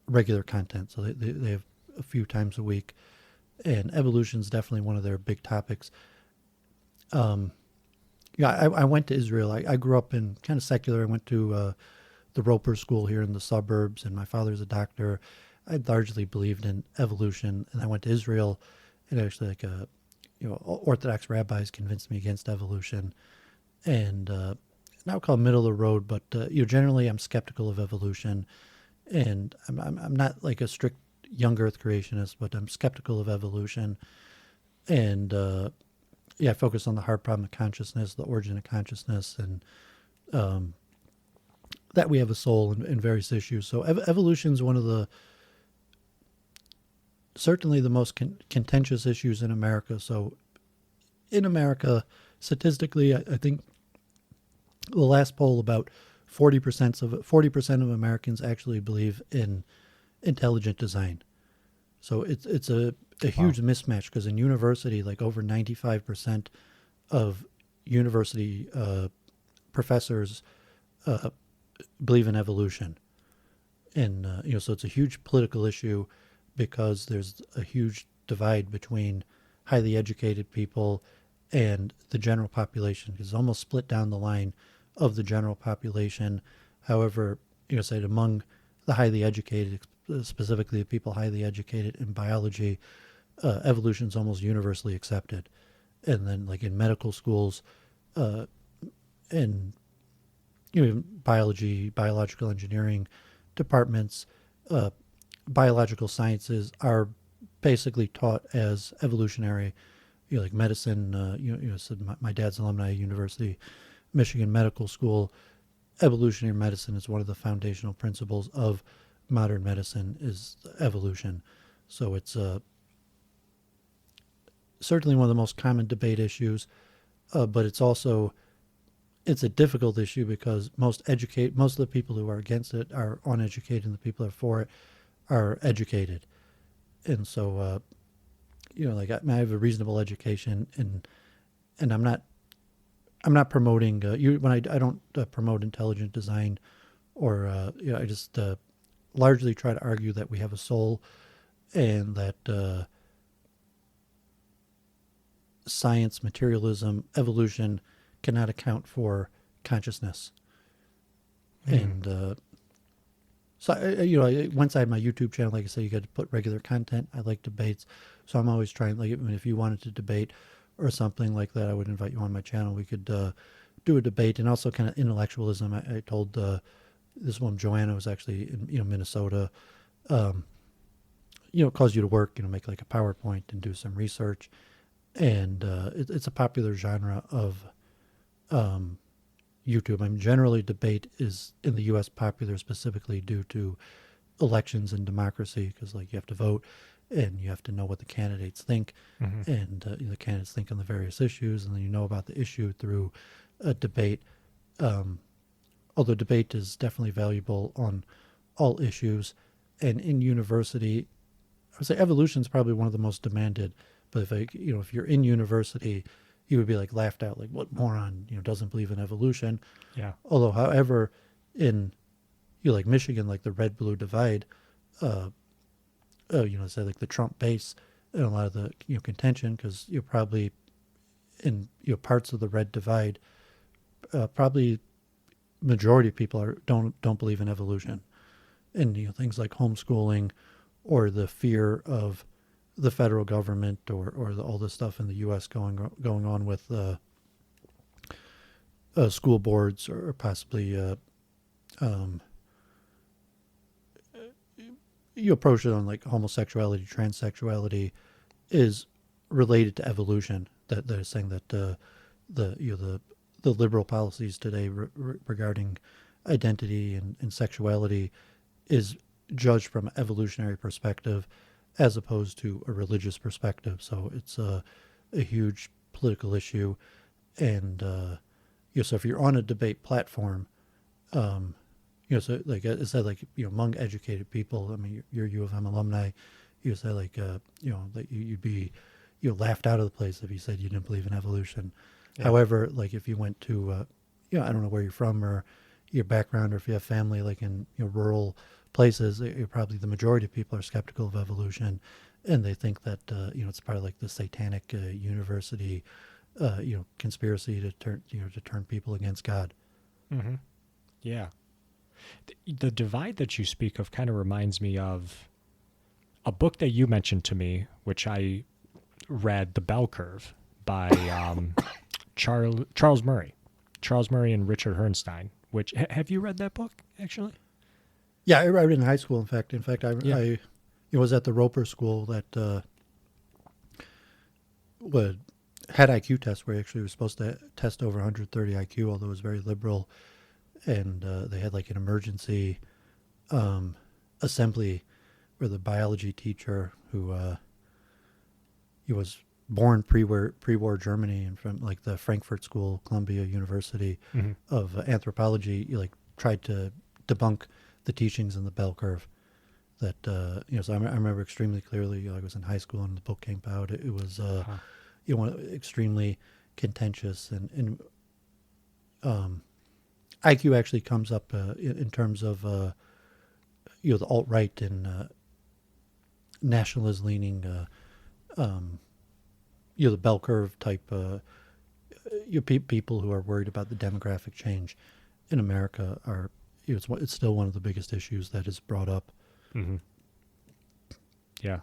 [SPEAKER 1] regular content. So they have a few times a week. And evolution is definitely one of their big topics. I went to Israel. I grew up in kind of secular. I went to the Roper School here in the suburbs, and my father's a doctor. I largely believed in evolution, and I went to Israel, and actually, like Orthodox rabbis convinced me against evolution, and not called middle of the road, but generally I'm skeptical of evolution, and I'm not like a strict young Earth creationist, but I'm skeptical of evolution, and I focus on the hard problem of consciousness, the origin of consciousness, and that we have a soul in various issues. So evolution is one of the certainly the most contentious issues in America. So in America, statistically, I think the last poll, about 40% of Americans actually believe in intelligent design. So it's a huge mismatch, because in university, like over 95% of university professors believe in evolution. And, so it's a huge political issue, because there's a huge divide between highly educated people and the general population. It's almost split down the line of the general population. However, say among the highly educated, specifically the people highly educated in biology, evolution is almost universally accepted. And then like in medical schools, and biology, biological engineering departments, biological sciences are basically taught as evolutionary. Like medicine, so my dad's alumni University, Michigan Medical School. Evolutionary medicine is one of the foundational principles of modern medicine, is evolution. So it's certainly one of the most common debate issues, but it's a difficult issue, because most of the people who are against it are uneducated, and the people who are for it are educated. And so like I have a reasonable education, and I'm not promoting when I don't promote intelligent design, or I just largely try to argue that we have a soul, and that science, materialism, evolution cannot account for consciousness. And so once I had my YouTube channel, like I said, you got to put regular content. I like debates, so I'm always trying. Like, if you wanted to debate or something like that, I would invite you on my channel. We could do a debate, and also kind of intellectualism. I told this one Joanna was actually in Minnesota. Um, calls you to work, make like a PowerPoint and do some research, and it's a popular genre of YouTube. I mean, generally debate is in the U.S. popular specifically due to elections and democracy, because like you have to vote and you have to know what the candidates think,
[SPEAKER 2] Hmm.
[SPEAKER 1] and the candidates think on the various issues, and then you know about the issue through a debate. Um, Although debate is definitely valuable on all issues, and in university, I would say evolution is probably one of the most demanded. But if you're in university, you would be like laughed out, like what moron, doesn't believe in evolution.
[SPEAKER 2] Yeah.
[SPEAKER 1] Although, however, in like Michigan, like the red blue divide, uh, say like the Trump base and a lot of the contention, because you're probably in parts of the red divide, probably majority of people don't believe in evolution, and things like homeschooling, or the fear of the federal government, or all the stuff in the U.S. going on with school boards, or possibly um, you approach it on like homosexuality, transsexuality is related to evolution. That they're saying that the liberal policies today regarding identity and sexuality is judged from an evolutionary perspective as opposed to a religious perspective. So it's a huge political issue, and so if you're on a debate platform, um, so like I said, like among educated people, I mean, you're U of M alumni, you say like that you'd be laughed out of the place if you said you didn't believe in evolution.
[SPEAKER 2] Yeah.
[SPEAKER 1] However, like if you went to I don't know where you're from or your background, or if you have family like in rural places, you're probably the majority of people are skeptical of evolution, and they think that it's part of like the satanic university conspiracy to turn people against God.
[SPEAKER 2] Hmm. Yeah. The divide that you speak of kind of reminds me of a book that you mentioned to me, which I read, The Bell Curve, by Charles Murray. Charles Murray and Richard Herrnstein. Which have you read that book actually?
[SPEAKER 1] Yeah, I read it in high school. In fact,
[SPEAKER 2] Yeah.
[SPEAKER 1] I was at the Roper School that would had IQ tests where you actually were supposed to test over 130 IQ, although it was very liberal, and they had like an emergency assembly where the biology teacher, who he was born pre-war Germany and from like the Frankfurt School, Columbia University
[SPEAKER 2] Hmm.
[SPEAKER 1] of anthropology, like tried to debunk the teachings in the bell curve. That so I remember extremely clearly. I was in high school and the book came out. It was
[SPEAKER 2] Huh.
[SPEAKER 1] extremely contentious, and IQ actually comes up in terms of the alt right and nationalist leaning, the bell curve type, people who are worried about the demographic change in America are, it's still one of the biggest issues that is brought up.
[SPEAKER 2] Hmm. Yeah.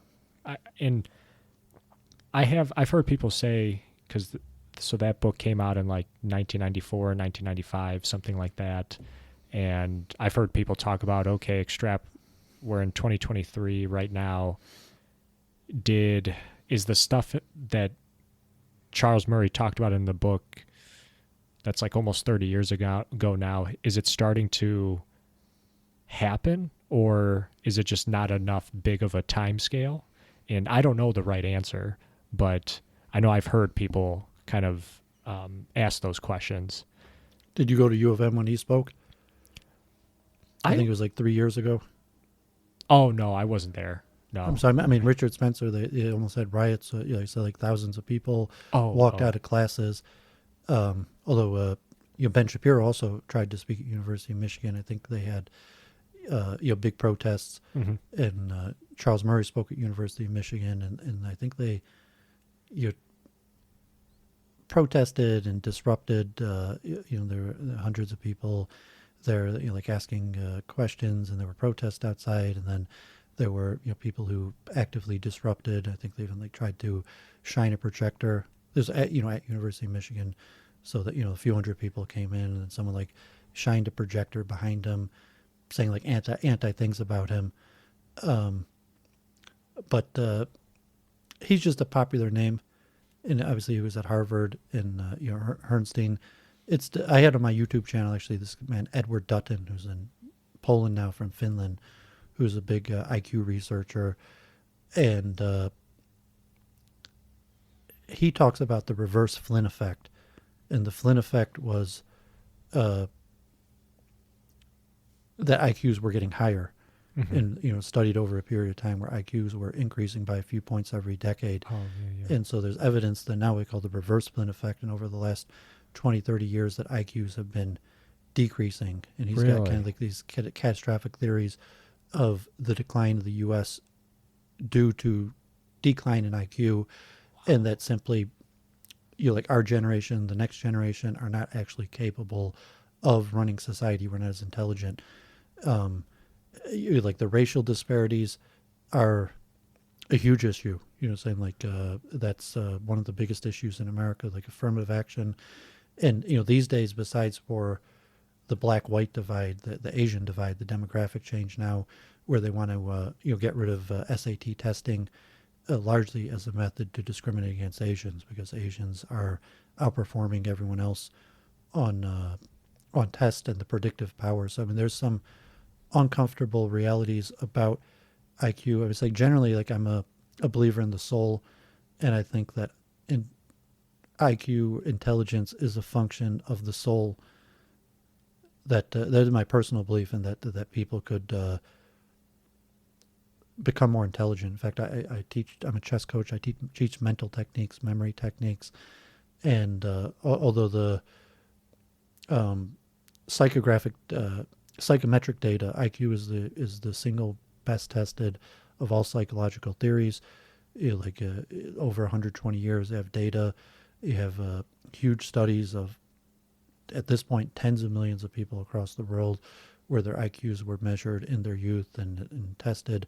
[SPEAKER 2] I've heard people say, because so that book came out in like 1994, 1995, something like that, and I've heard people talk about, okay, we're in 2023 right now. Is the stuff that Charles Murray talked about in the book, that's like almost 30 years ago now, is it starting to happen, or is it just not enough big of a time scale? And I don't know the right answer, but I know I've heard people kind of ask those questions.
[SPEAKER 1] Did you go to U of M when he spoke? I think it was like 3 years ago.
[SPEAKER 2] Oh no, I wasn't there. No.
[SPEAKER 1] I'm sorry. I mean, Richard Spencer. They almost had riots. He said like thousands of people walked out of classes. Although Ben Shapiro also tried to speak at University of Michigan. I think they had big protests,
[SPEAKER 2] Hmm.
[SPEAKER 1] and Charles Murray spoke at University of Michigan, and I think they protested and disrupted. There were hundreds of people there, like asking questions, and there were protests outside, and then there were people who actively disrupted. I think they even like tried to shine a projector. There's at University of Michigan, so that a few hundred people came in, and someone like shined a projector behind them, saying like anti things about him. But he's just a popular name, and obviously he was at Harvard and Herrnstein. I had on my YouTube channel actually this man Edward Dutton, who's in Poland now from Finland, who's a big IQ researcher, and he talks about the reverse Flynn effect, and the Flynn effect was that IQs were getting higher, and studied over a period of time where IQs were increasing by a few points every decade.
[SPEAKER 2] Oh, yeah.
[SPEAKER 1] And so there's evidence that now we call the reverse Flynn effect, and over the last 20, 30 years that IQs have been decreasing. And he's got kind of like these catastrophic theories of the decline of the U.S. due to decline in IQ, and that simply, like our generation, the next generation are not actually capable of running society. We're not as intelligent. Like the racial disparities are a huge issue. Saying like that's one of the biggest issues in America, like affirmative action. And, these days, besides for the black-white divide, the Asian divide, the demographic change now, where they want to, get rid of SAT testing, largely as a method to discriminate against Asians, because Asians are outperforming everyone else on test and the predictive power. So, I mean, there's some uncomfortable realities about IQ. I would say generally, like I'm a believer in the soul, and I think that IQ intelligence is a function of the soul. That is my personal belief, in that people could become more intelligent. In fact, I teach. I'm a chess coach. I teach mental techniques, memory techniques, and although the psychometric data, IQ is the single best tested of all psychological theories. Over 120 years, they have data. You have huge studies of, at this point, tens of millions of people across the world where their IQs were measured in their youth and tested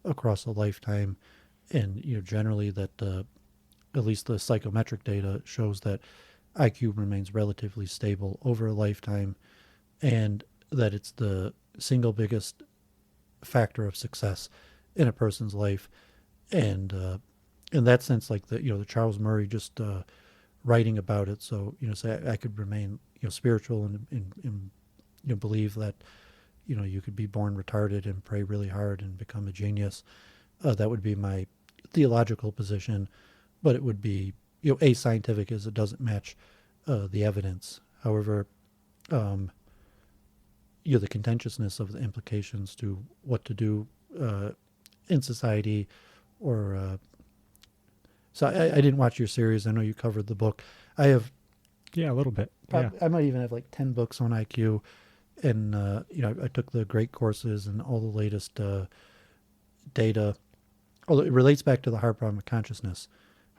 [SPEAKER 1] across a lifetime. And, generally that at least the psychometric data shows that IQ remains relatively stable over a lifetime, and that it's the single biggest factor of success in a person's life. And in that sense, like the Charles Murray just writing about it. So, say I could remain, spiritual and believe that, you could be born retarded and pray really hard and become a genius. That would be my theological position, but it would be, ascientific, as it doesn't match the evidence. However, the contentiousness of the implications to what to do in society, or so I didn't watch your series. I know you covered the book. I have,
[SPEAKER 2] a little bit.
[SPEAKER 1] I might even have like 10 books on IQ, and I took the great courses and all the latest data. Although it relates back to the hard problem of consciousness,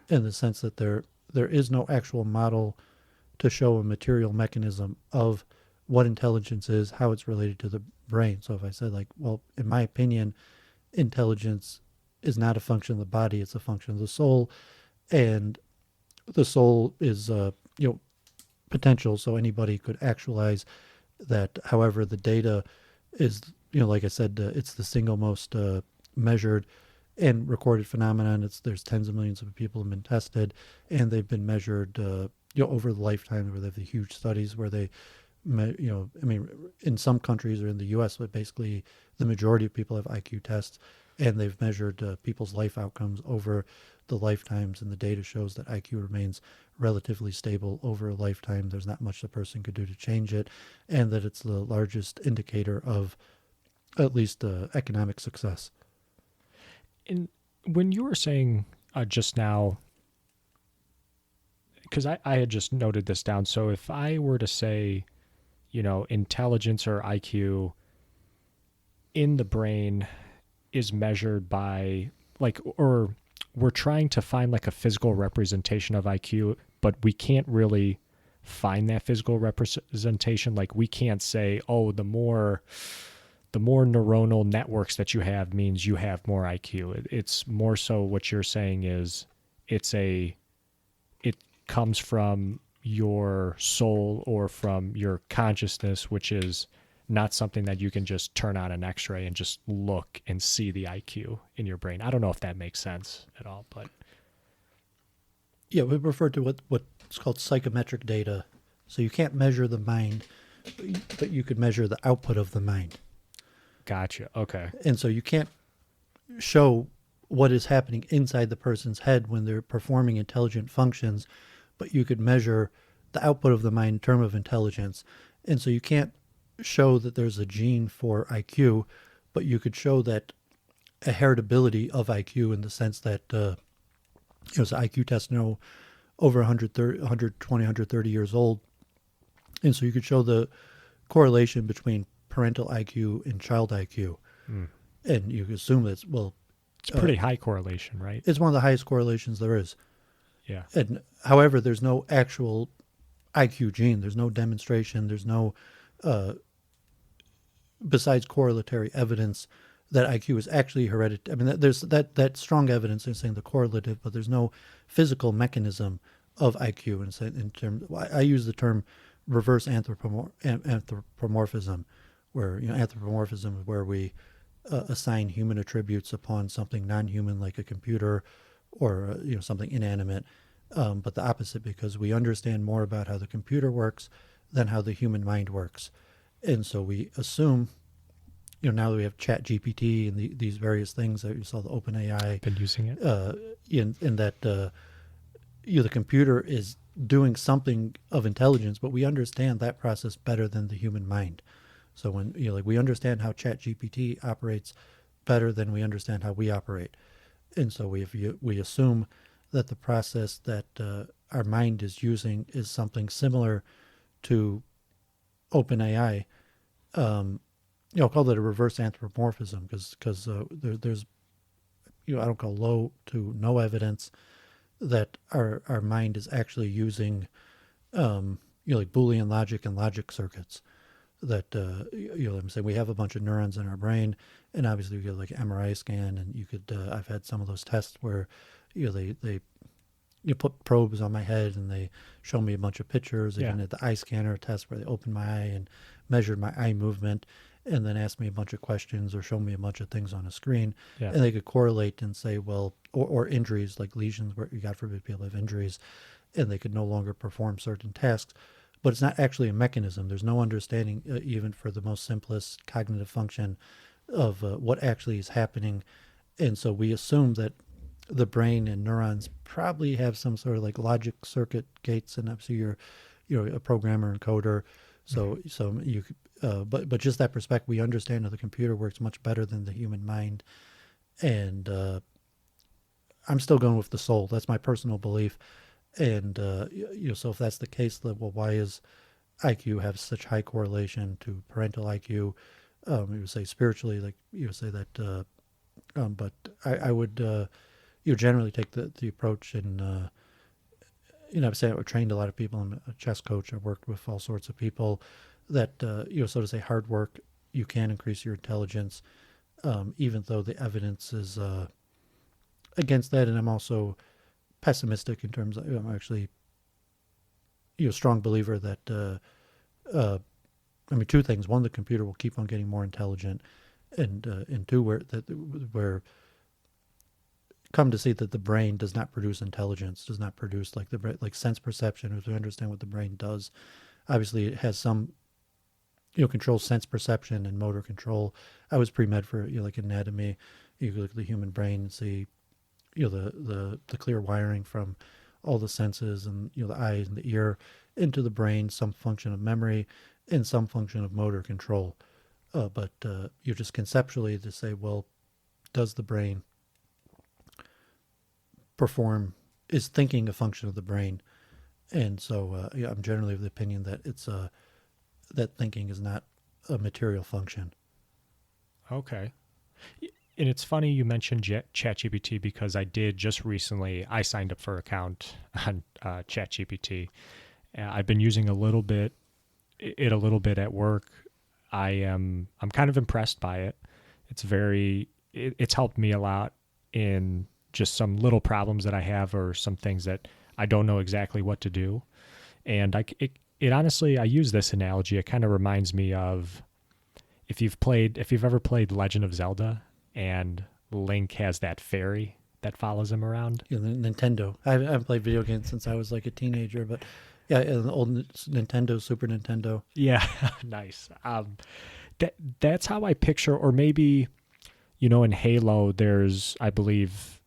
[SPEAKER 1] in the sense that there is no actual model to show a material mechanism of what intelligence is, how it's related to the brain. So if I said, like, well, in my opinion, intelligence is not a function of the body, it's a function of the soul, and the soul is potential, so anybody could actualize that. However, the data is, like I said, it's the single most measured and recorded phenomenon. There's tens of millions of people have been tested, and they've been measured over the lifetime, where they have the huge studies where they in some countries, or in the U.S., but basically the majority of people have IQ tests, and they've measured people's life outcomes over the lifetimes, and the data shows that IQ remains relatively stable over a lifetime. There's not much the person could do to change it, and that it's the largest indicator of at least economic success.
[SPEAKER 2] And when you were saying just now, because I had just noted this down, so if I were to say, intelligence or IQ in the brain is measured by, like, or we're trying to find like a physical representation of IQ, but we can't really find that physical representation. Like, we can't say, oh, the more neuronal networks that you have means you have more IQ. It's more so what you're saying is it comes from your soul or from your consciousness, which is not something that you can just turn on an X-ray and just look and see the IQ in your brain. I don't know if that makes sense at all, but
[SPEAKER 1] Yeah, we refer to what's called psychometric data. So you can't measure the mind, but you could measure the output of the mind.
[SPEAKER 2] gotcha. Okay.
[SPEAKER 1] And so you can't show what is happening inside the person's head when they're performing intelligent functions, but you could measure the output of the mind in terms of intelligence. And so you can't show that there's a gene for IQ, but you could show that a heritability of IQ in the sense that, it's an IQ test now over 120, 130 years old. And so you could show the correlation between parental IQ and child IQ. And you assume that's, well,
[SPEAKER 2] It's pretty high correlation, right?
[SPEAKER 1] it's one of the highest correlations there is.
[SPEAKER 2] Yeah.
[SPEAKER 1] And however, there's no actual IQ gene. There's no demonstration. There's no, besides correlatory evidence that IQ is actually hereditary. I mean, there's that strong evidence in saying the correlative, but there's no physical mechanism of IQ. In terms, I use the term reverse anthropomorphism, where anthropomorphism is where we assign human attributes upon something non-human like a computer or something inanimate, but the opposite, because we understand more about how the computer works than how the human mind works. And so we assume, now that we have Chat GPT and these various things that you saw, the OpenAI,
[SPEAKER 2] Been using it.
[SPEAKER 1] in that the computer is doing something of intelligence, but we understand that process better than the human mind. So when we understand how Chat GPT operates better than we understand how we operate, and so we assume that the process that our mind is using is something similar to OpenAI. I'll call it a reverse anthropomorphism because there's I don't call low to no evidence that our mind is actually using like Boolean logic and logic circuits. That I'm saying we have a bunch of neurons in our brain, and obviously we get like MRI scan, and you could I've had some of those tests where they put probes on my head and they show me a bunch of pictures. They even had the eye scanner test where they opened my eye and measured my eye movement, and then asked me a bunch of questions or show me a bunch of things on a screen, and they could correlate and say, well, or injuries like lesions where, God forbid, people have injuries, and they could no longer perform certain tasks. But it's not actually a mechanism. There's no understanding, even for the most simplest cognitive function, of what actually is happening. And so we assume that the brain and neurons probably have some sort of like logic circuit gates, and obviously you're a programmer and coder. So you, but just that perspective, we understand how the computer works much better than the human mind. And I'm still going with the soul. That's my personal belief. And so if that's the case, well, why is IQ have such high correlation to parental IQ? You would say spiritually, like you would say that, but I would generally take the approach, and I'm saying I trained a lot of people. I'm a chess coach. I've worked with all sorts of people that so to say hard work, you can increase your intelligence, even though the evidence is against that. And I'm also pessimistic in terms of, I'm actually a strong believer that two things. One, the computer will keep on getting more intelligent, and two, where come to see that the brain does not produce intelligence, does not produce like sense perception. As we understand what the brain does, obviously it has some controls sense perception and motor control. I was pre-med for like anatomy. You could look at the human brain and see the clear wiring from all the senses, and the eyes and the ear into the brain, some function of memory and some function of motor control. But you're just conceptually to say, well, does the brain perform, is thinking a function of the brain? And so I'm generally of the opinion that it's that thinking is not a material function.
[SPEAKER 2] Okay. And it's funny you mentioned ChatGPT, because I did just recently, I signed up for an account on ChatGPT. I've been using it a little bit at work. I'm kind of impressed by it. It's helped me a lot in just some little problems that I have, or some things that I don't know exactly what to do. And it honestly, I use this analogy. It kind of reminds me of if you've ever played Legend of Zelda and Link has that fairy that follows him around.
[SPEAKER 1] The Nintendo. I haven't played video games since I was like a teenager, but yeah, the old Nintendo, Super Nintendo.
[SPEAKER 2] Yeah, nice. That's how I picture, or maybe, in Halo, there's, I believe,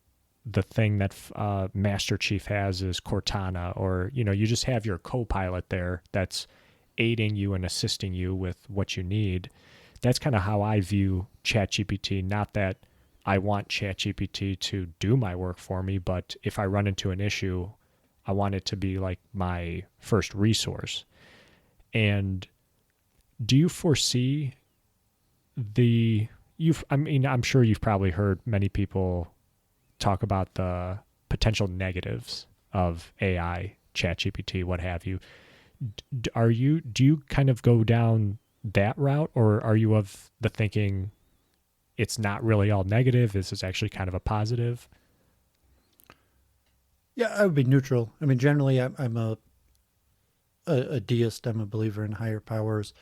[SPEAKER 2] the thing that Master Chief has is Cortana, or, you just have your co-pilot there that's aiding you and assisting you with what you need. That's kind of how I view ChatGPT. Not that I want ChatGPT to do my work for me, but if I run into an issue, I want it to be like my first resource. And do you foresee I'm sure you've probably heard many people talk about the potential negatives of AI, ChatGPT, what have you. Do you kind of go down that route, or are you of the thinking it's not really all negative, this is actually kind of a positive?
[SPEAKER 1] Yeah, I would be neutral. I mean, generally, I'm a deist. I'm a believer in higher powers,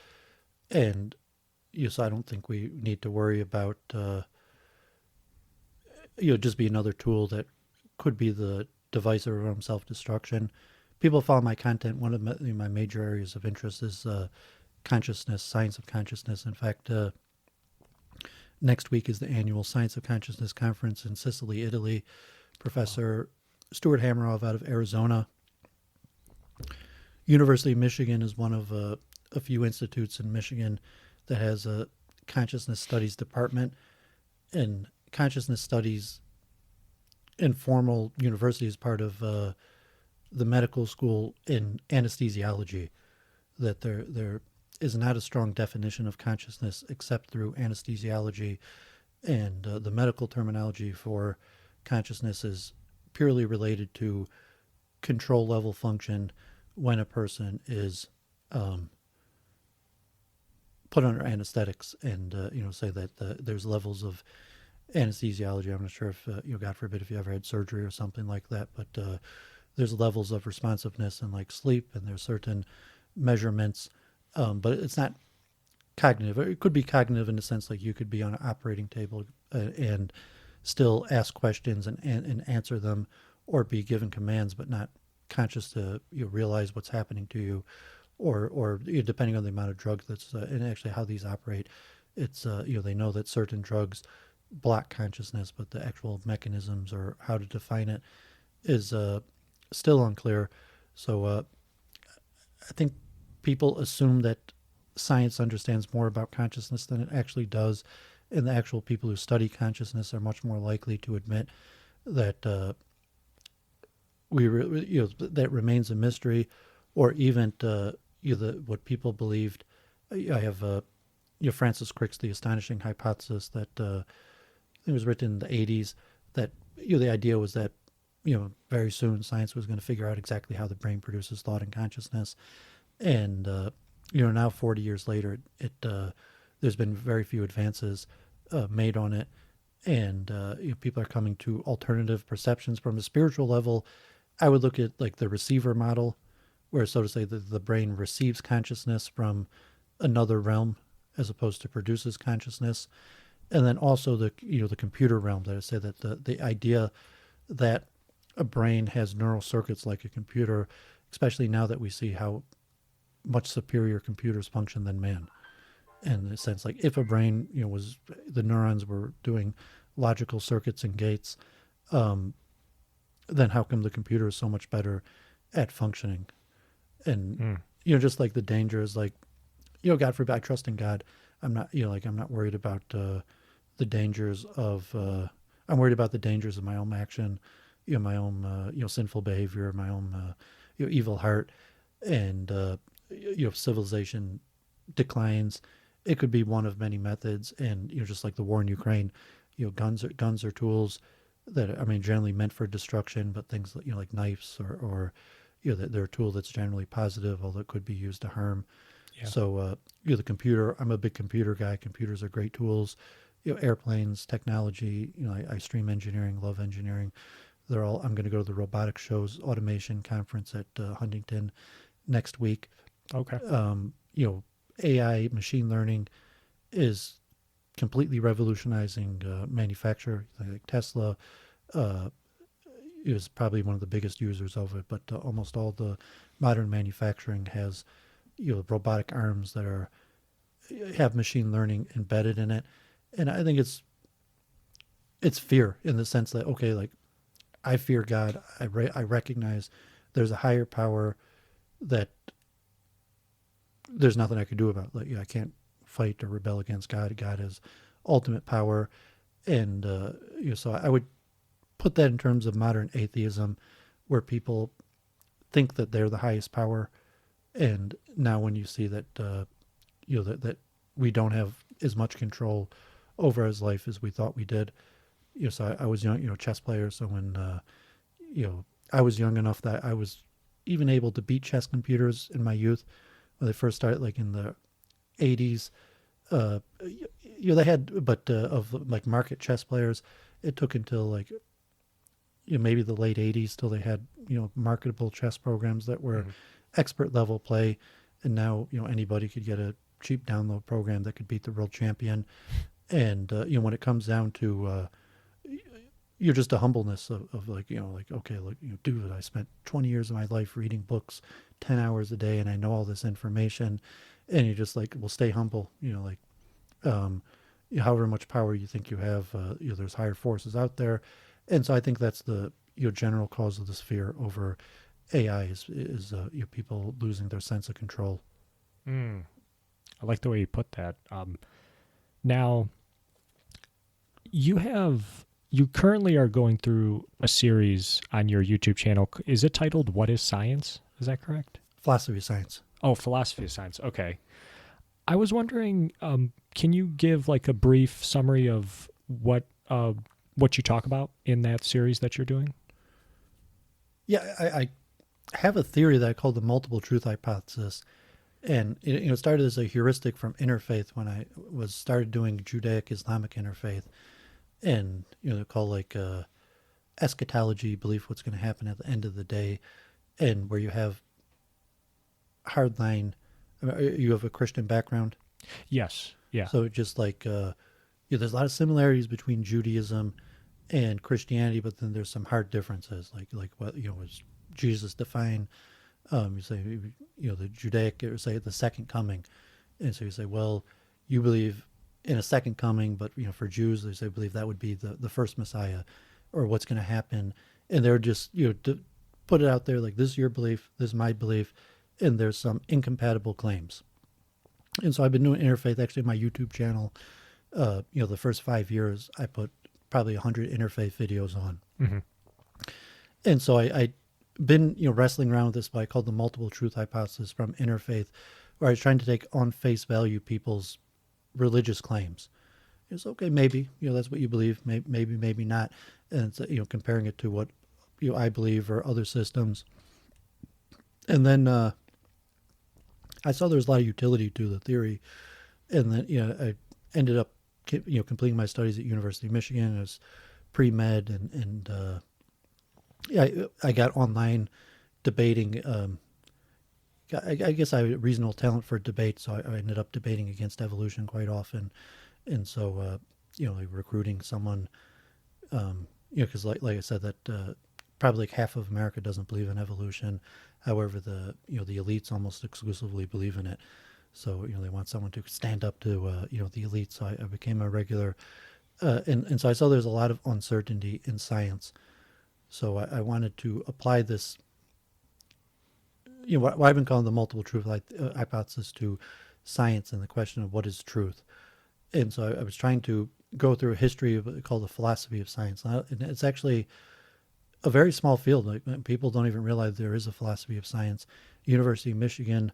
[SPEAKER 1] and so I don't think we need to worry about just be another tool that could be the device of our own self-destruction. People follow my content. One of my major areas of interest is consciousness, science of consciousness. In fact, next week is the annual Science of Consciousness conference in Sicily, Italy. Professor Stuart Hameroff out of Arizona. University of Michigan is one of a few institutes in Michigan that has a consciousness studies department. And consciousness studies in formal university is part of the medical school in anesthesiology, that there is not a strong definition of consciousness except through anesthesiology, and the medical terminology for consciousness is purely related to control level function when a person is put under anesthetics, and say that there's levels of anesthesiology. I'm not sure if God forbid if you ever had surgery or something like that, but there's levels of responsiveness and like sleep, and there's certain measurements, but it's not cognitive. It could be cognitive in the sense like you could be on an operating table and still ask questions and answer them, or be given commands but not conscious to realize what's happening to you, or depending on the amount of drug that's and actually how these operate. It's they know that certain drugs block consciousness, but the actual mechanisms or how to define it is still unclear. So I think people assume that science understands more about consciousness than it actually does, and the actual people who study consciousness are much more likely to admit that that remains a mystery, or even what people believed. I have Francis Crick's The Astonishing Hypothesis that it was written in the 80s, that the idea was that very soon science was going to figure out exactly how the brain produces thought and consciousness, and now 40 years later, there's been very few advances made on it, and people are coming to alternative perceptions from a spiritual level. I would look at like the receiver model, where, so to say, the brain receives consciousness from another realm as opposed to produces consciousness. And then also the computer realm, that I say that the idea that a brain has neural circuits like a computer, especially now that we see how much superior computers function than man. In the sense, like if a brain was, the neurons were doing logical circuits and gates, then how come the computer is so much better at functioning? And just like the danger is like, God forbid, I trust in God. I'm not I'm not worried about the dangers of I'm worried about the dangers of my own action, my own sinful behavior, my own evil heart, and if civilization declines, it could be one of many methods. And just like the war in Ukraine, guns are tools that generally meant for destruction, but things like knives or they're a tool that's generally positive, although it could be used to harm. Yeah. So the computer, I'm a big computer guy. Computers are great tools. Airplanes, technology. I stream engineering, love engineering. They're all. I'm going to go to the robotics shows automation conference at Huntington next week.
[SPEAKER 2] Okay.
[SPEAKER 1] AI, machine learning, is completely revolutionizing manufacture. Like Tesla is probably one of the biggest users of it, but almost all the modern manufacturing has robotic arms that are have machine learning embedded in it, and I think it's fear in the sense that okay, like I fear God, I recognize there's a higher power that there's nothing I could do about. Like I can't fight or rebel against God. God has ultimate power, and so I would put that in terms of modern atheism, where people think that they're the highest power, and now when you see that that we don't have as much control over his life as we thought we did. So I was young, chess player. So when I was young enough that I was even able to beat chess computers in my youth when they first started, like in the 80s. They had, but of like market chess players, it took until like maybe the late 80s till they had marketable chess programs that were expert level play, and now anybody could get a cheap download program that could beat the world champion. And when it comes down to you're just a humbleness of like like okay, look, dude, I spent 20 years of my life reading books 10 hours a day and I know all this information, and you're just like, well, stay humble, like however much power you think you have, there's higher forces out there. And so I think that's the general cause of this fear over AI is people losing their sense of control.
[SPEAKER 2] I like the way you put that. Now, you currently are going through a series on your YouTube channel. Is it titled "What is Science"? Is that correct?
[SPEAKER 1] Philosophy of science.
[SPEAKER 2] Oh, philosophy of science. Okay. I was wondering, can you give like a brief summary of what you talk about in that series that you're doing?
[SPEAKER 1] Yeah, I have a theory that I call the multiple truth hypothesis, and it started as a heuristic from interfaith when I started doing Judaic Islamic interfaith, and they call like eschatology, belief what's going to happen at the end of the day, and where you have hardline. You have a Christian background.
[SPEAKER 2] Yes. Yeah.
[SPEAKER 1] So just like there's a lot of similarities between Judaism and Christianity, but then there's some hard differences. Like what was Jesus define? You say the Judaic, or say the second coming, and so you say, well, you believe in a second coming, but for Jews they say believe that would be the first Messiah, or what's going to happen, and they're just to put it out there like, this is your belief, this is my belief, and there's some incompatible claims. And so I've been doing interfaith. Actually, my YouTube channel, the first 5 years, I put probably 100 interfaith videos on.
[SPEAKER 2] Mm-hmm.
[SPEAKER 1] And so I been wrestling around with this, what I call the multiple truth hypothesis from interfaith, where I was trying to take on face value people's religious claims. It's okay, maybe that's what you believe, maybe not, and it's comparing it to what I believe or other systems. And then I saw there was a lot of utility to the theory, and then I ended up completing my studies at University of Michigan as pre-med, and I got online debating. I guess I had reasonable talent for debate, so I ended up debating against evolution quite often, and so like recruiting someone, because like I said that probably like half of America doesn't believe in evolution. However, the the elites almost exclusively believe in it. So they want someone to stand up to the elites. So I became a regular, and so I saw there's a lot of uncertainty in science. So I wanted to apply this, what I've been calling the multiple truth hypothesis to science and the question of what is truth. And so I was trying to go through a history of what they call the philosophy of science. And it's actually a very small field. Like, people don't even realize there is a philosophy of science. University of Michigan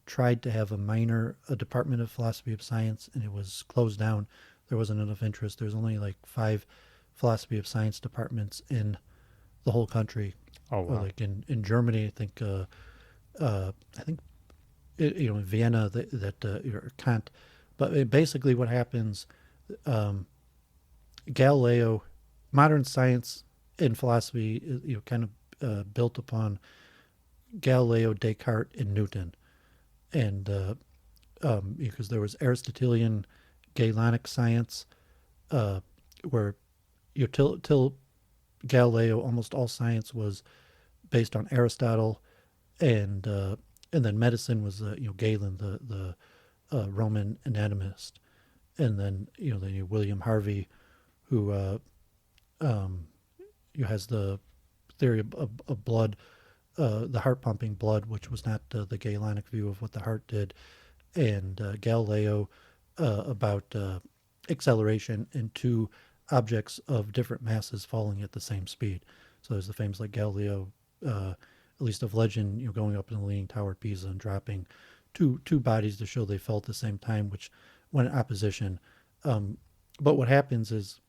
[SPEAKER 1] tried to have a department of philosophy of science, and it was closed down. There wasn't enough interest. There's only like 5 philosophy of science departments in the whole country.
[SPEAKER 2] Oh, wow.
[SPEAKER 1] Like in Germany, I think in Vienna that Kant. But basically, what happens, Galileo, modern science and philosophy is kind of built upon Galileo, Descartes, and Newton, and because there was Aristotelian Galenic science, where till Galileo, almost all science was based on Aristotle, and then medicine was Galen, the Roman anatomist, and then William Harvey, who has the theory of blood, the heart pumping blood, which was not the Galenic view of what the heart did, and Galileo about acceleration in two objects of different masses falling at the same speed. So there's the famous like Galileo, at least of legend, going up in the Leaning Tower at Pisa and dropping two bodies to show they fell at the same time, which went in opposition. But what happens is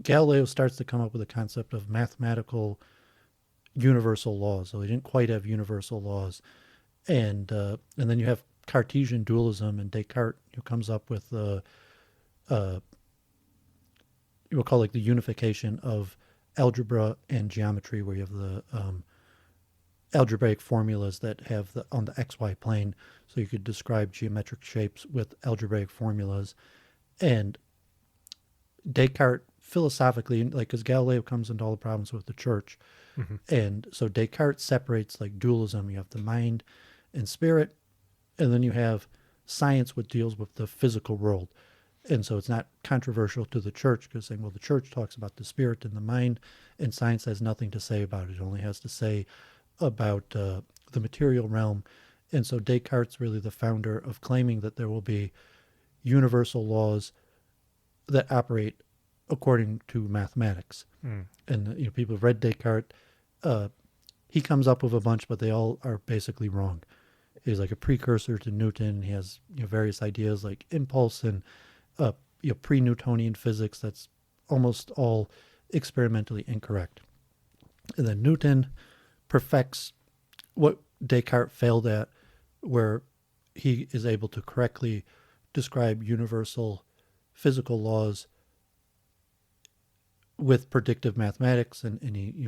[SPEAKER 1] Galileo starts to come up with a concept of mathematical universal laws. So he didn't quite have universal laws, and then you have Cartesian dualism, and Descartes comes up with we'll call it the unification of algebra and geometry, where you have the algebraic formulas that have on the xy plane, so you could describe geometric shapes with algebraic formulas. And Descartes philosophically, like, because Galileo comes into all the problems with the church, and so Descartes separates like dualism. You have the mind and spirit, and then you have science, which deals with the physical world. And so it's not controversial to the church, because saying, well, the church talks about the spirit and the mind, and science has nothing to say about it. It only has to say about the material realm. And so Descartes really the founder of claiming that there will be universal laws that operate according to mathematics. And people have read Descartes. He comes up with a bunch, but they all are basically wrong. He's like a precursor to Newton. He has various ideas like impulse and pre-Newtonian physics that's almost all experimentally incorrect. And then Newton perfects what Descartes failed at, where he is able to correctly describe universal physical laws with predictive mathematics, and he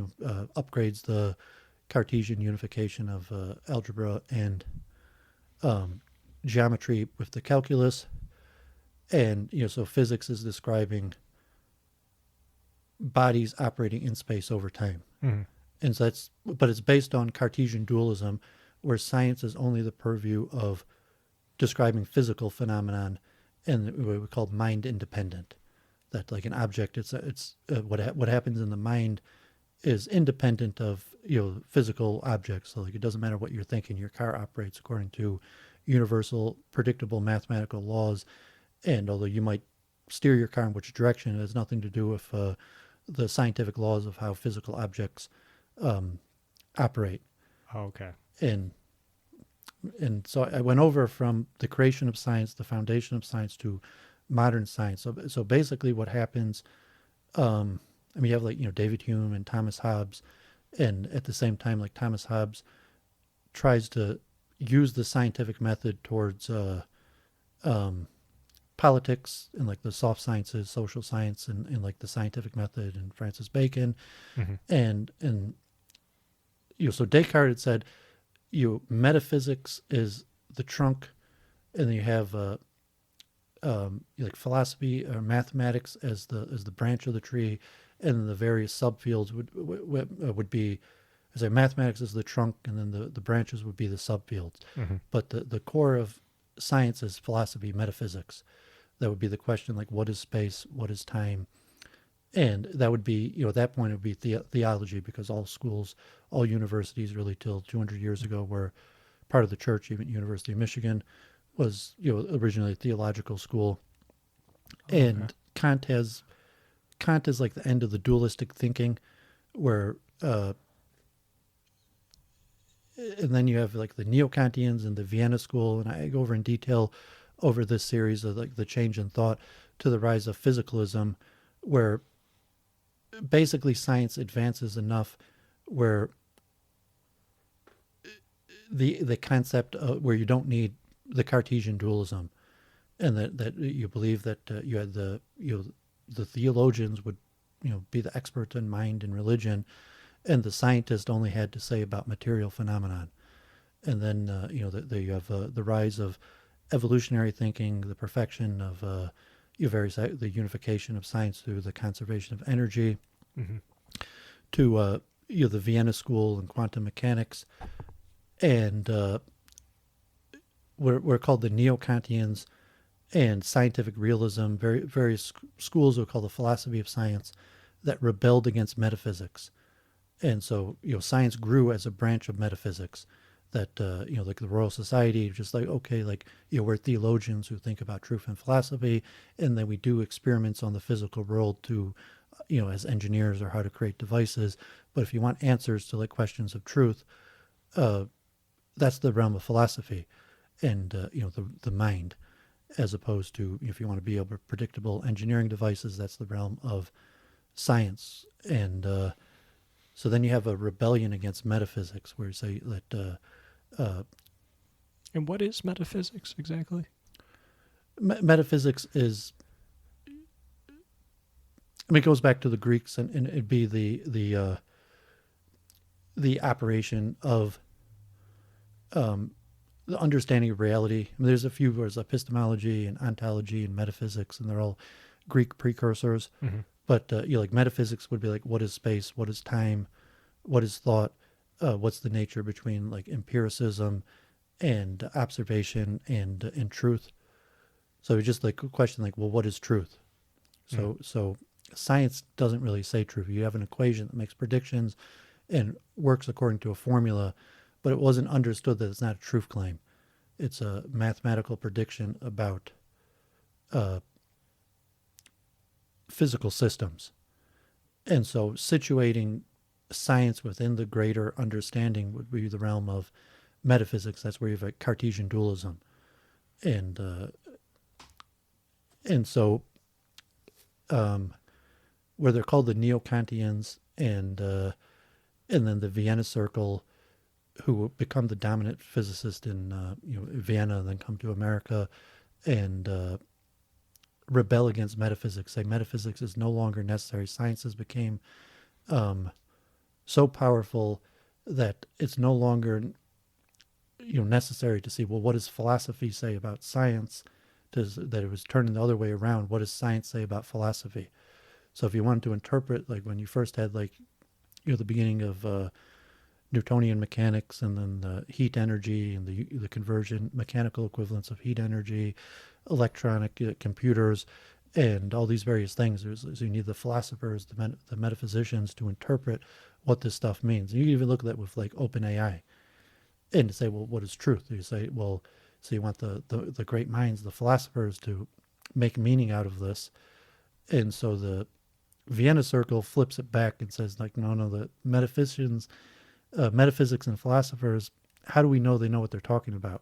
[SPEAKER 1] upgrades the Cartesian unification of algebra and geometry with the calculus. And so physics is describing bodies operating in space over time. And so but it's based on Cartesian dualism, where science is only the purview of describing physical phenomenon, and what we call mind independent. That like an object, it's what happens in the mind is independent of physical objects. So like it doesn't matter what you're thinking, your car operates according to universal, predictable mathematical laws. And although you might steer your car in which direction, it has nothing to do with the scientific laws of how physical objects operate.
[SPEAKER 2] Oh, okay.
[SPEAKER 1] And so I went over from the creation of science, the foundation of science, to modern science. So basically what happens, you have like, David Hume and Thomas Hobbes, and at the same time, like Thomas Hobbes tries to use the scientific method towards politics and like the soft sciences, social science, and like the scientific method, and Francis Bacon. And so Descartes had said, metaphysics is the trunk, and then you have like philosophy or mathematics as the branch of the tree, and the various subfields would be, as mathematics is the trunk, and then the branches would be the subfields. But the core of science is philosophy, metaphysics. That would be the question, like, what is space, what is time? And that would be, at that point, it would be theology, because all schools, all universities really till 200 years ago were part of the church. Even University of Michigan was, originally a theological school. And Kant is like the end of the dualistic thinking, where, and then you have like the Neo-Kantians and the Vienna School, and I go over in detail over this series of like the change in thought to the rise of physicalism, where basically science advances enough where the concept where you don't need the Cartesian dualism, and that you believe that you had the theologians would be the experts in mind and religion, and the scientist only had to say about material phenomenon. And then you have the rise of evolutionary thinking, the perfection of the unification of science through the conservation of energy,
[SPEAKER 2] Mm-hmm.
[SPEAKER 1] to the Vienna School and quantum mechanics, and we're called the Neo-Kantians, and scientific realism. Various schools are called the philosophy of science that rebelled against metaphysics, and so science grew as a branch of metaphysics. That like the Royal Society, just like okay, like we're theologians who think about truth and philosophy, and then we do experiments on the physical world to as engineers or how to create devices. But if you want answers to like questions of truth, that's the realm of philosophy, and the mind, as opposed to if you want to be able to predictable engineering devices, that's the realm of science. And so then you have a rebellion against metaphysics, where you say that
[SPEAKER 2] And what is metaphysics exactly?
[SPEAKER 1] metaphysics is. I mean, it goes back to the Greeks, and it'd be the operation of the understanding of reality. I mean, there's a few words: epistemology and ontology and metaphysics, and they're all Greek precursors.
[SPEAKER 2] Mm-hmm.
[SPEAKER 1] But like metaphysics would be like, what is space? What is time? What is thought? What's the nature between like empiricism and observation and truth? So it's just like a question like, well, what is truth? So science doesn't really say truth. You have an equation that makes predictions and works according to a formula, but it wasn't understood that it's not a truth claim. It's a mathematical prediction about physical systems. And so situating science within the greater understanding would be the realm of metaphysics. That's where you have a Cartesian dualism. And so where they're called the Neo-Kantians, and then the Vienna Circle, who become the dominant physicist in Vienna, and then come to America and rebel against metaphysics. Say metaphysics is no longer necessary. Sciences became so powerful that it's no longer necessary to see, well, what does philosophy say about science? That it was turning the other way around. What does science say about philosophy? So if you wanted to interpret, like when you first had like the beginning of Newtonian mechanics, and then the heat energy and the conversion, mechanical equivalents of heat energy, electronic computers, and all these various things. So you need the philosophers, the metaphysicians to interpret what this stuff means. And you can even look at that with like OpenAI, and to say, well, what is truth? You say, well, so you want the great minds, the philosophers, to make meaning out of this. And so the Vienna Circle flips it back and says, like, no, the metaphysicians, metaphysics and philosophers, how do we know they know what they're talking about?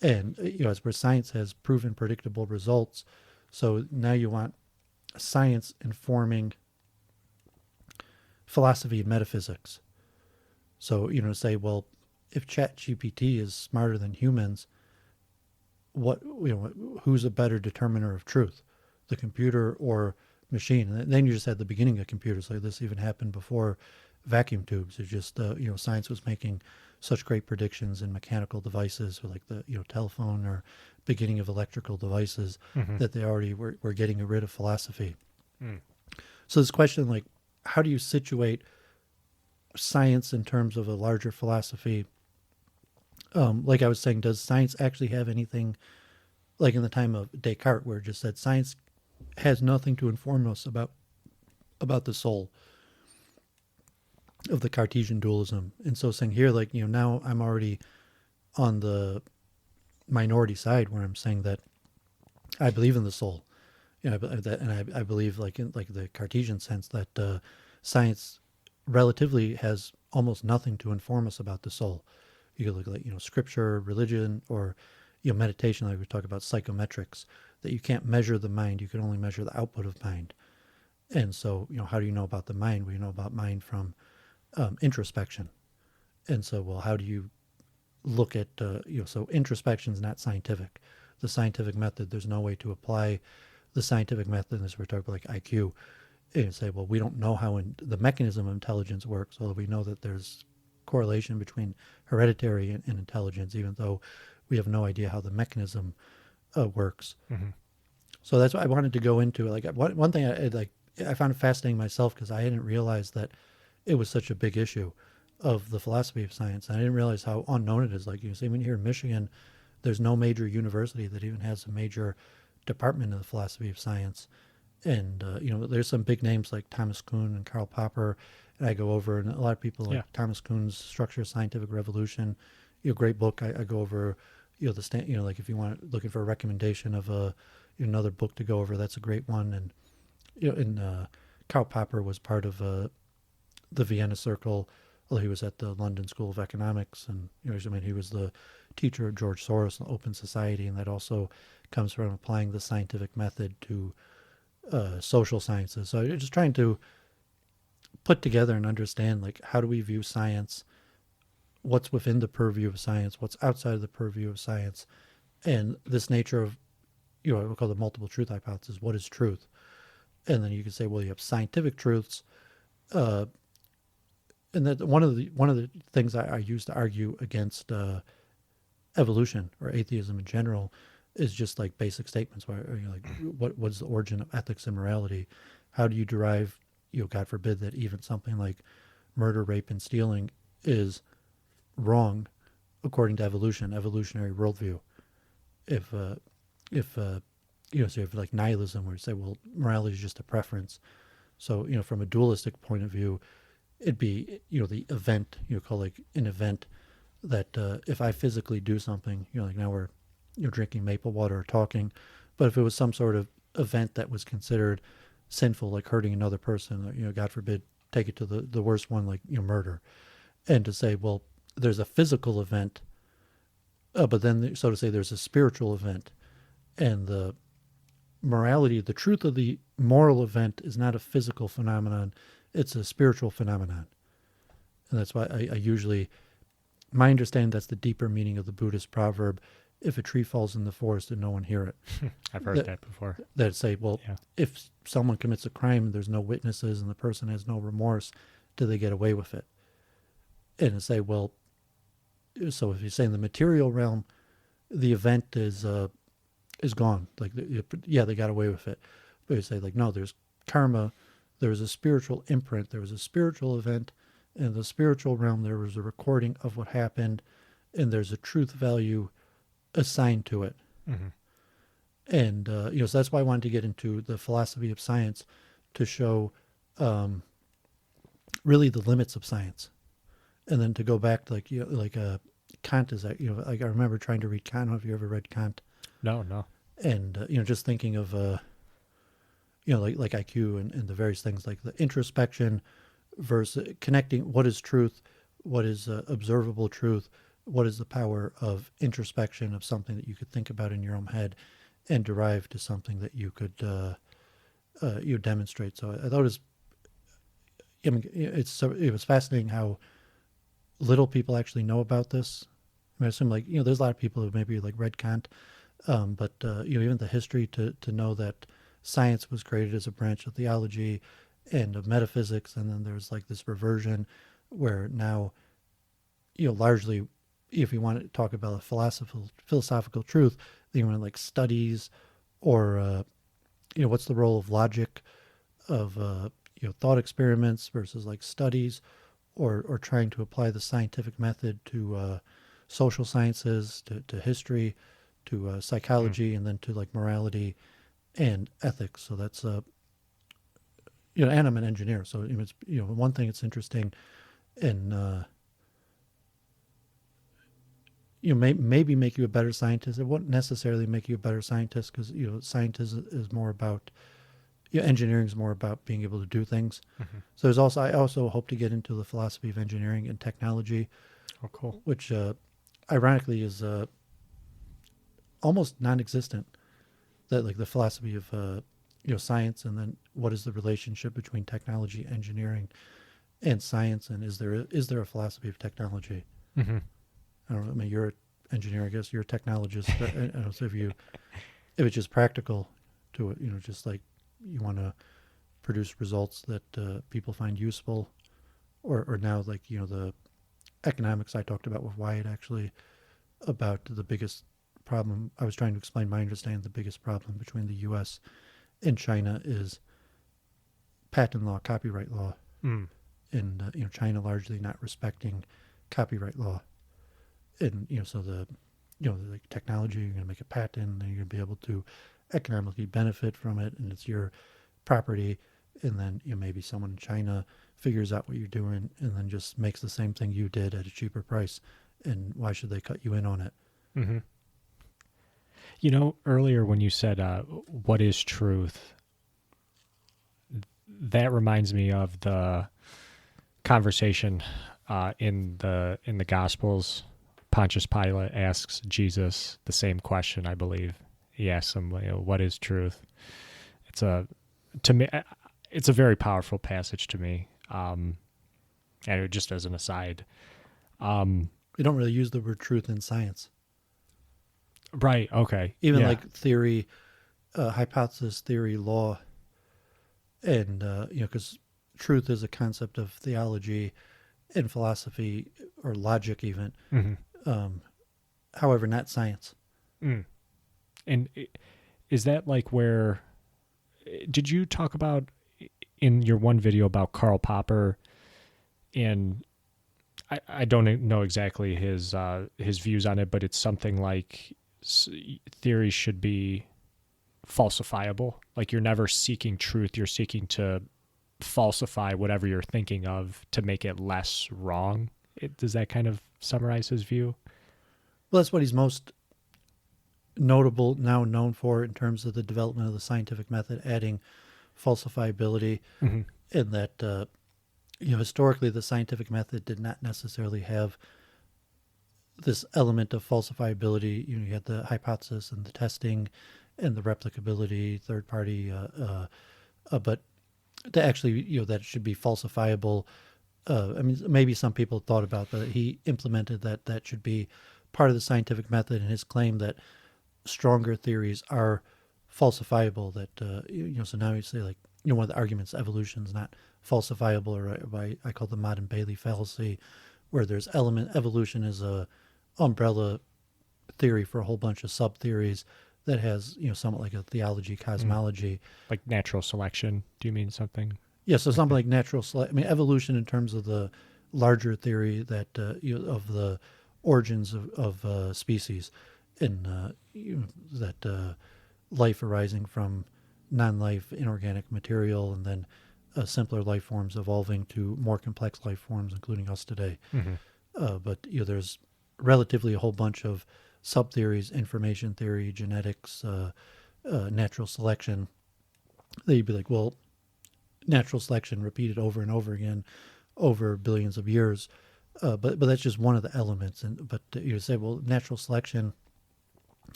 [SPEAKER 1] And as where science has proven predictable results, so now you want science informing philosophy and metaphysics. So say, well, if ChatGPT is smarter than humans, who's a better determiner of truth, the computer or machine? And then you just had the beginning of computers. Like this even happened before vacuum tubes. It's just science was making such great predictions in mechanical devices, or like the telephone, or beginning of electrical devices, that they already were getting rid of philosophy. So this question, like, how do you situate science in terms of a larger philosophy? Like I was saying, does science actually have anything, like in the time of Descartes, where it just said science has nothing to inform us about the soul, of the Cartesian dualism? And so saying here, like, now I'm already on the minority side, where I'm saying that I believe in the soul, and I believe, like in like the Cartesian sense, that science relatively has almost nothing to inform us about the soul. You could look at scripture, religion, or meditation, like we talk about psychometrics, that you can't measure the mind, you can only measure the output of mind. And so how do you know about the mind? Well, you know about mind from introspection. And so, well, how do you look at so introspection is not scientific. The scientific method, there's no way to apply the scientific method, as we're talking about like IQ, and say, well, we don't know how the mechanism of intelligence works, although we know that there's correlation between hereditary and intelligence, even though we have no idea how the mechanism works.
[SPEAKER 2] Mm-hmm.
[SPEAKER 1] So that's why I wanted to go into like one thing I found it fascinating myself because I hadn't realized that it was such a big issue of the philosophy of science. And I didn't realize how unknown it is. Like you say, even here in Michigan, there's no major university that even has a major department of the philosophy of science. And there's some big names like Thomas Kuhn and Karl Popper, and I go over, and a lot of people like Thomas Kuhn's Structure of Scientific Revolution, great book. I go over, like if you want looking for a recommendation of another book to go over, that's a great one. And Karl Popper was part of the Vienna Circle, although he was at the London School of Economics, and he was the teacher of George Soros and Open Society, and that also comes from applying the scientific method to social sciences. So you're just trying to put together and understand, like, how do we view science, what's within the purview of science, what's outside of the purview of science, and this nature of, what we call the multiple truth hypothesis. What is truth? And then you can say, well, you have scientific truths, and that one of the things I use to argue against evolution or atheism in general is just like basic statements. Where like, what's the origin of ethics and morality? How do you derive, God forbid that even something like murder, rape, and stealing is wrong according to evolutionary worldview. So you have like nihilism, where you say, well, morality is just a preference. So from a dualistic point of view, it'd be the event, call like an event that if I physically do something, like now we're drinking maple water or talking, but if it was some sort of event that was considered sinful, like hurting another person, or, God forbid, take it to the worst one, like murder, and to say, well, there's a physical event, but then so to say there's a spiritual event, and the morality, the truth of the moral event is not a physical phenomenon, it's a spiritual phenomenon. And that's why I usually, my understanding, that's the deeper meaning of the Buddhist proverb, if a tree falls in the forest and no one hear it.
[SPEAKER 2] I've heard that before.
[SPEAKER 1] That say, well, if someone commits a crime and there's no witnesses and the person has no remorse, do they get away with it? And to say, well, so if you say in the material realm, the event is gone. Like, they got away with it. But you say, like, no, there's karma. There was a spiritual imprint. There was a spiritual event. In the spiritual realm, there was a recording of what happened, and there's a truth value assigned to it. Mm-hmm. And, so that's why I wanted to get into the philosophy of science, to show really the limits of science. And then to go back to Kant is that, like I remember trying to read Kant. I don't know if you ever read Kant.
[SPEAKER 2] No.
[SPEAKER 1] And, just thinking of, like IQ and the various things, like the introspection versus connecting what is truth, what is observable truth, what is the power of introspection of something that you could think about in your own head and derive to something that you could demonstrate. So I thought it was fascinating how little people actually know about this. I mean, I assume there's a lot of people who maybe like read Kant, but even the history to know that science was created as a branch of theology and of metaphysics, and then there's like this reversion where now, largely, if you want to talk about a philosophical truth, then you want like studies or what's the role of logic, of thought experiments versus like studies, or trying to apply the scientific method to social sciences, to history, to psychology, and then to like morality and ethics. So that's and I'm an engineer, so it's one thing that's interesting, and maybe make you a better scientist. It won't necessarily make you a better scientist, because science is more about engineering is more about being able to do things. Mm-hmm. So I also hope to get into the philosophy of engineering and technology.
[SPEAKER 2] Oh, cool.
[SPEAKER 1] Which ironically is almost non-existent. That like the philosophy of science, and then what is the relationship between technology, engineering, and science, and is there a philosophy of technology? Mm-hmm. I don't know. I mean, you're an engineer, I guess. You're a technologist. I don't know if it's just practical to it, just like you want to produce results that people find useful, or now like the economics I talked about with Wyatt actually about the biggest problem. I was trying to explain my understanding. The biggest problem between the U.S. and China is patent law, copyright law,
[SPEAKER 2] Mm.
[SPEAKER 1] and China largely not respecting copyright law, and so the like technology, you're going to make a patent, and you're going to be able to economically benefit from it, and it's your property, and then maybe someone in China figures out what you're doing and then just makes the same thing you did at a cheaper price, and why should they cut you in on it?
[SPEAKER 2] Mm-hmm. Earlier when you said, what is truth, that reminds me of the conversation in the Gospels. Pontius Pilate asks Jesus the same question, I believe. He asks him, what is truth? To me, it's a very powerful passage to me. And just as an aside,
[SPEAKER 1] We don't really use the word truth in science.
[SPEAKER 2] right? Okay,
[SPEAKER 1] Even
[SPEAKER 2] yeah.
[SPEAKER 1] like theory, hypothesis, theory, law, and because truth is a concept of theology and philosophy or logic, even.
[SPEAKER 2] Mm-hmm.
[SPEAKER 1] However, not science.
[SPEAKER 2] Mm. And is that like where? Did you talk about in your one video about Karl Popper? And I don't know exactly his views on it, but it's something like theories should be falsifiable. Like you're never seeking truth; you're seeking to falsify whatever you're thinking of to make it less wrong. Does that kind of summarize his view?
[SPEAKER 1] Well, that's what he's most notable now known for in terms of the development of the scientific method, adding falsifiability,
[SPEAKER 2] Mm-hmm.
[SPEAKER 1] in that historically the scientific method did not necessarily have this element of falsifiability. You had the hypothesis and the testing and the replicability, third party, but to actually that it should be falsifiable. I mean, maybe some people thought about, but he implemented that should be part of the scientific method, and his claim that stronger theories are falsifiable. That so now you say, like, one of the arguments, evolution is not falsifiable, or I call the modern Bailey fallacy, where there's evolution is a umbrella theory for a whole bunch of sub theories that has somewhat like a theology, cosmology.
[SPEAKER 2] Like natural selection. Do you mean something?
[SPEAKER 1] Yeah, so something like natural I mean, evolution in terms of the larger theory that of the origins of species, and that life arising from non-life inorganic material, and then simpler life forms evolving to more complex life forms, including us today.
[SPEAKER 2] Mm-hmm.
[SPEAKER 1] But there's relatively a whole bunch of sub-theories: information theory, genetics, natural selection. They'd be like, well, natural selection repeated over and over again over billions of years, but that's just one of the elements. But you say, well, natural selection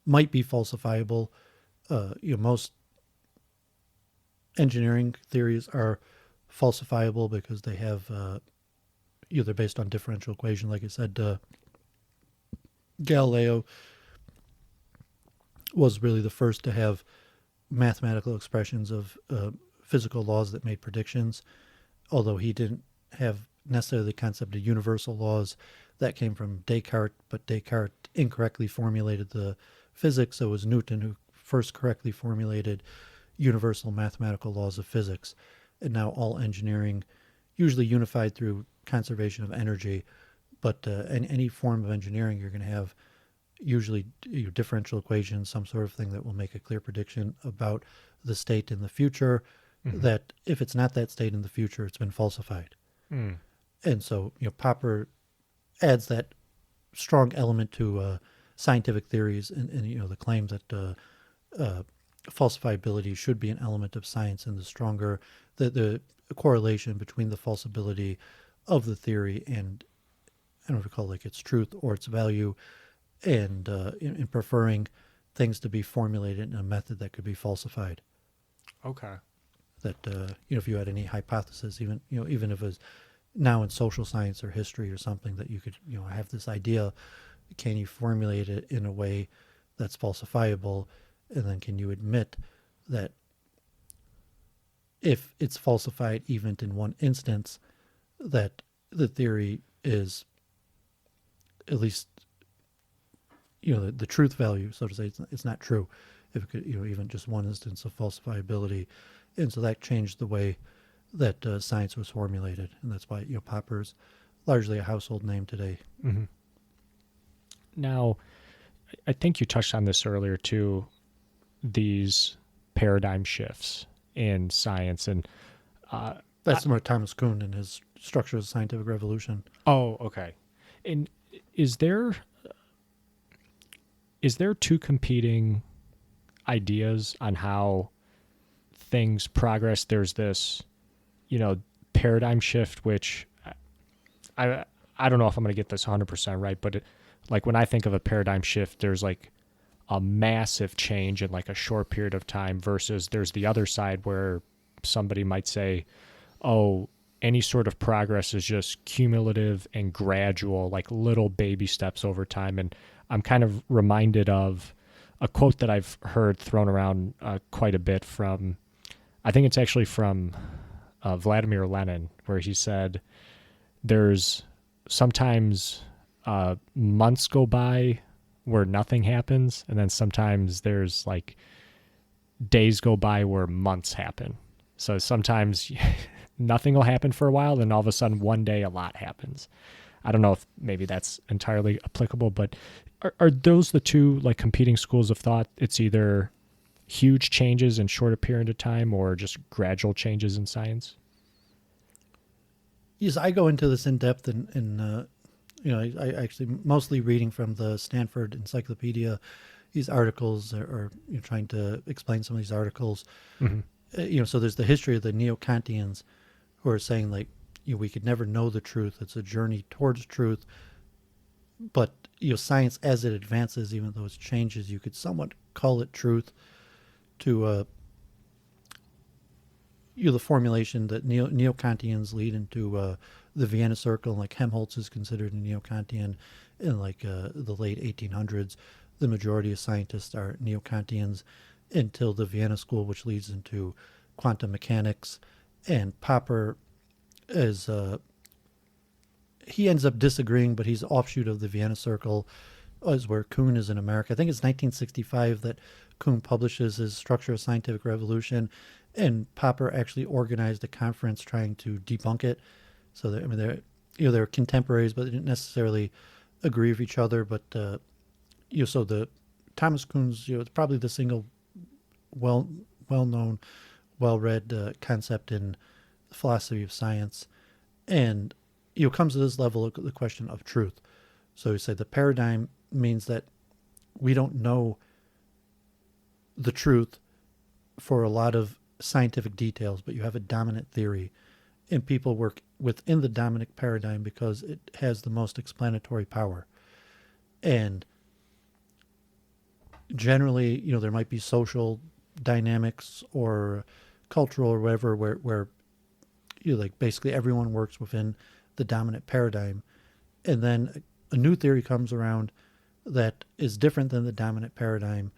[SPEAKER 1] might be falsifiable. Most engineering theories are falsifiable because they have they're based on differential equation. Like I said, Galileo was really the first to have mathematical expressions of physical laws that made predictions, although he didn't have necessarily the concept of universal laws. That came from Descartes, but Descartes incorrectly formulated the physics, so it was Newton who first correctly formulated universal mathematical laws of physics. And now all engineering, usually unified through conservation of energy, but in any form of engineering, you're going to have usually differential equations, some sort of thing that will make a clear prediction about the state in the future. Mm-hmm. That if it's not that state in the future, it's been falsified.
[SPEAKER 2] Mm.
[SPEAKER 1] And so Popper adds that strong element to scientific theories, and the claim that falsifiability should be an element of science, and the stronger the correlation between the falsibility of the theory and, I don't know if you call it like its truth or its value, and in preferring things to be formulated in a method that could be falsified.
[SPEAKER 2] Okay.
[SPEAKER 1] That if you had any hypothesis, even even if it was now in social science or history or something, that you could have this idea, can you formulate it in a way that's falsifiable, and then can you admit that if it's falsified even in one instance, that the theory is at least the truth value, so to say, it's not true. If it could, even just one instance of falsifiability, and so that changed the way that science was formulated, and that's why Popper's largely a household name today.
[SPEAKER 2] Hmm. Now, I think you touched on this earlier too. These paradigm shifts in science, and
[SPEAKER 1] That's more Thomas Kuhn and his Structure of the Scientific Revolution.
[SPEAKER 2] oh, okay. And is there two competing ideas on how things progress? There's this, paradigm shift, which I don't know if I'm going to get this 100% right, but like when I think of a paradigm shift, there's like a massive change in like a short period of time versus there's the other side where somebody might say, oh, any sort of progress is just cumulative and gradual, like little baby steps over time. And I'm kind of reminded of a quote that I've heard thrown around quite a bit from, I think it's actually from Vladimir Lenin, where he said, there's sometimes months go by where nothing happens, and then sometimes there's like days go by where months happen. So sometimes nothing will happen for a while, then all of a sudden one day a lot happens. I don't know if maybe that's entirely applicable, but are those the two like competing schools of thought? It's either huge changes in shorter period of time or just gradual changes in science?
[SPEAKER 1] Yes, I go into this in depth I actually mostly reading from the Stanford Encyclopedia, these articles, or trying to explain some of these articles.
[SPEAKER 2] Mm-hmm.
[SPEAKER 1] So there's the history of the neo-Kantians who are saying like, we could never know the truth. It's a journey towards truth. But, science as it advances, even though it changes, you could somewhat call it truth to, the formulation that neo-Kantians lead into the Vienna Circle. Like Helmholtz is considered a neo-Kantian in like the late 1800s. The majority of scientists are neo-Kantians until the Vienna School, which leads into quantum mechanics. And Popper is he ends up disagreeing, but he's an offshoot of the Vienna Circle, is where Kuhn is in America. I think it's 1965 that Kuhn publishes his Structure of Scientific Revolution, and Popper actually organized a conference trying to debunk it. So they're contemporaries, but they didn't necessarily agree with each other. But so the Thomas Kuhn's it's probably the single well known, well read concept in the philosophy of science, and comes to this level of the question of truth. So you say the paradigm means that we don't know the truth for a lot of scientific details, but you have a dominant theory, and people work within the dominant paradigm because it has the most explanatory power. And generally, there might be social dynamics or cultural or whatever where like basically everyone works within the dominant paradigm, and then a new theory comes around that is different than the dominant paradigm,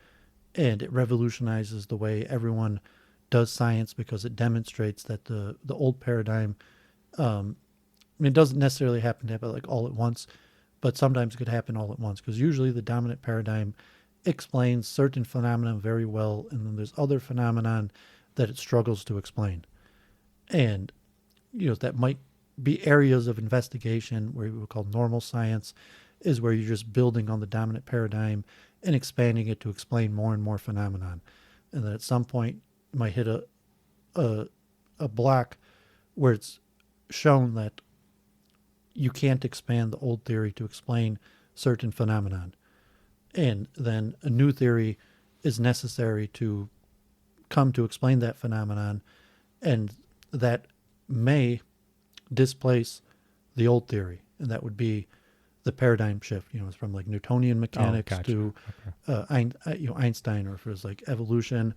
[SPEAKER 1] and it revolutionizes the way everyone does science because it demonstrates that the old paradigm, it doesn't necessarily happen to happen like all at once, but sometimes it could happen all at once, because usually the dominant paradigm explains certain phenomena very well, and then there's other phenomenon that it struggles to explain. And that might be areas of investigation where we would call normal science, is where you're just building on the dominant paradigm and expanding it to explain more and more phenomenon. And then at some point you might hit a block where it's shown that you can't expand the old theory to explain certain phenomenon. And then a new theory is necessary to come to explain that phenomenon, and that may displace the old theory, and that would be the paradigm shift. It's from like Newtonian mechanics to Einstein, or if it was like evolution,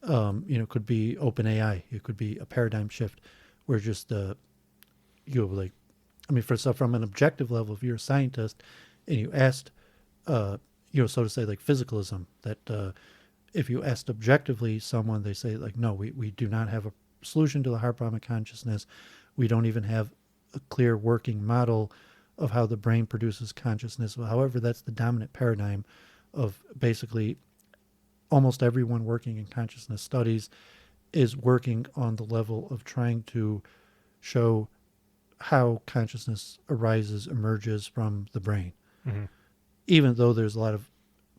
[SPEAKER 1] could be open AI. It could be a paradigm shift where just from an objective level, if you're a scientist and you asked, so to say, like physicalism, that if you asked objectively someone, they say like, no, we do not have a solution to the hard problem of consciousness. We don't even have a clear working model of how the brain produces consciousness. However, that's the dominant paradigm of basically almost everyone working in consciousness studies is working on the level of trying to show how consciousness arises, emerges from the brain.
[SPEAKER 2] Mm-hmm.
[SPEAKER 1] Even though there's a lot of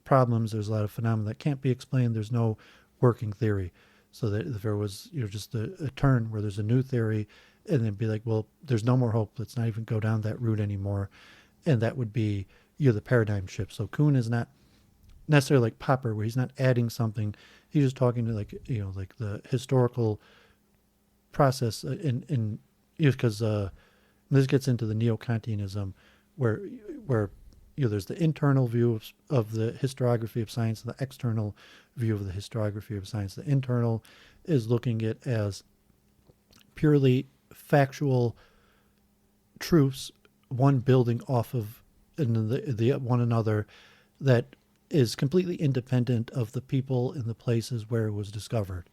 [SPEAKER 1] problems, there's a lot of phenomena that can't be explained, there's no working theory. So that if there was, just a turn where there's a new theory, and then be like, well, there's no more hope. Let's not even go down that route anymore. And that would be, the paradigm shift. So Kuhn is not necessarily like Popper, where he's not adding something. He's just talking to like the historical process because this gets into the neo-Kantianism where there's the internal view of the historiography of science and the external view of the historiography of science. The internal is looking at as purely factual truths, one building off of the one another, that is completely independent of the people and the places where it was discovered.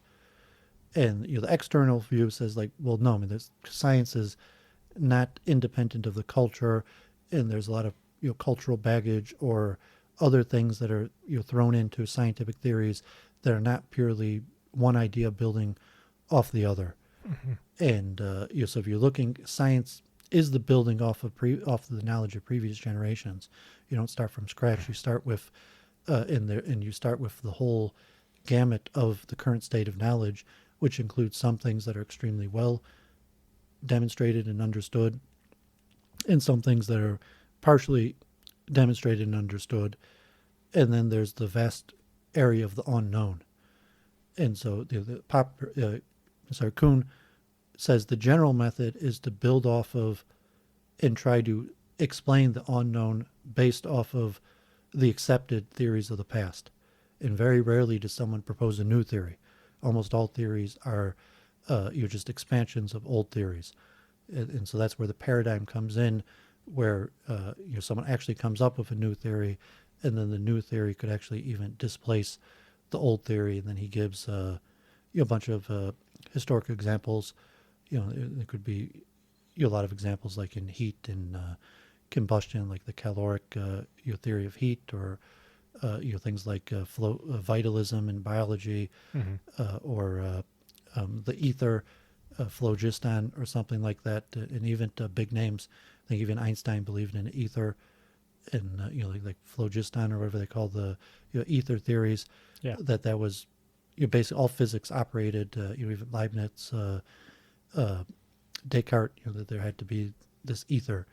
[SPEAKER 1] And the external view says like, well, no, I mean, science is not independent of the culture, and there's a lot of cultural baggage or other things that are thrown into scientific theories that are not purely one idea building off the other. Mm-hmm. And so if you're looking, science is the building off of the knowledge of previous generations. You don't start from scratch. You start with and you start with the whole gamut of the current state of knowledge, which includes some things that are extremely well demonstrated and understood, and some things that are partially demonstrated and understood. And then there's the vast area of the unknown. And so Kuhn says the general method is to build off of and try to explain the unknown based off of the accepted theories of the past. And very rarely does someone propose a new theory. Almost all theories are just expansions of old theories. And so that's where the paradigm comes in, where someone actually comes up with a new theory, and then the new theory could actually even displace the old theory. And then he gives a bunch of historic examples. There could be a lot of examples like in heat and combustion, like the caloric theory of heat, or things like vitalism in biology, mm-hmm. Or the ether, phlogiston, or something like that. And even big names, I think even Einstein believed in ether, and like phlogiston, or whatever they call the ether theories.
[SPEAKER 2] Yeah.
[SPEAKER 1] That was basically all physics operated. Even Leibniz, Descartes, that there had to be this ether,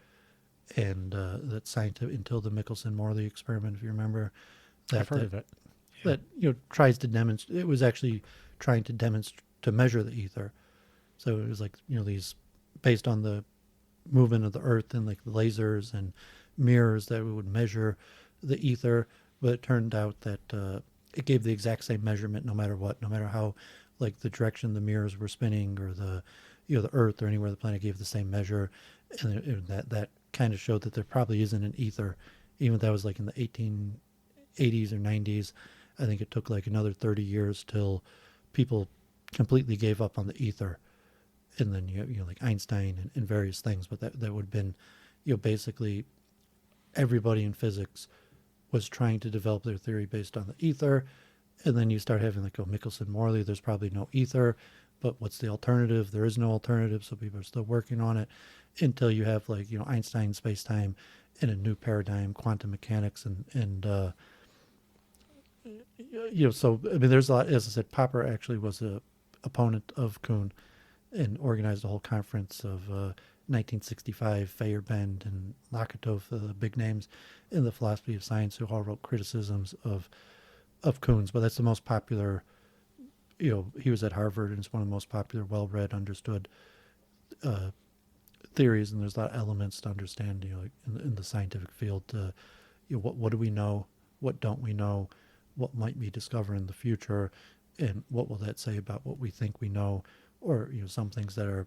[SPEAKER 1] and that scientific until the Michelson-Morley experiment, if you remember.
[SPEAKER 2] I've heard of it.
[SPEAKER 1] Yeah. That tries to demonstrate. It was actually trying to measure the ether. So it was like these based on the movement of the Earth, and like the lasers and mirrors that would measure the ether. But it turned out that it gave the exact same measurement no matter what, no matter how like the direction the mirrors were spinning, or the the Earth or anywhere the planet gave the same measure. And that kind of showed that there probably isn't an ether, even if that was like in the 1880s or 90s. I think it took like another 30 years till people completely gave up on the ether. And then like Einstein and various things, but that would have been basically everybody in physics was trying to develop their theory based on the ether. And then you start having like Michelson-Morley, there's probably no ether, but what's the alternative? There is no alternative, so people are still working on it until you have like Einstein space-time and a new paradigm, quantum mechanics, and so I mean there's a lot. As I said, Popper actually was a opponent of Kuhn and organized a whole conference of 1965, Feyerabend and Lakatov, the big names in the philosophy of science, who all wrote criticisms of Kuhn's. But that's the most popular. He was at Harvard, and it's one of the most popular, well-read, understood theories. And there's a lot of elements to understand, like in the scientific field. What do we know? What don't we know? What might we discover in the future? And what will that say about what we think we know? Or some things that are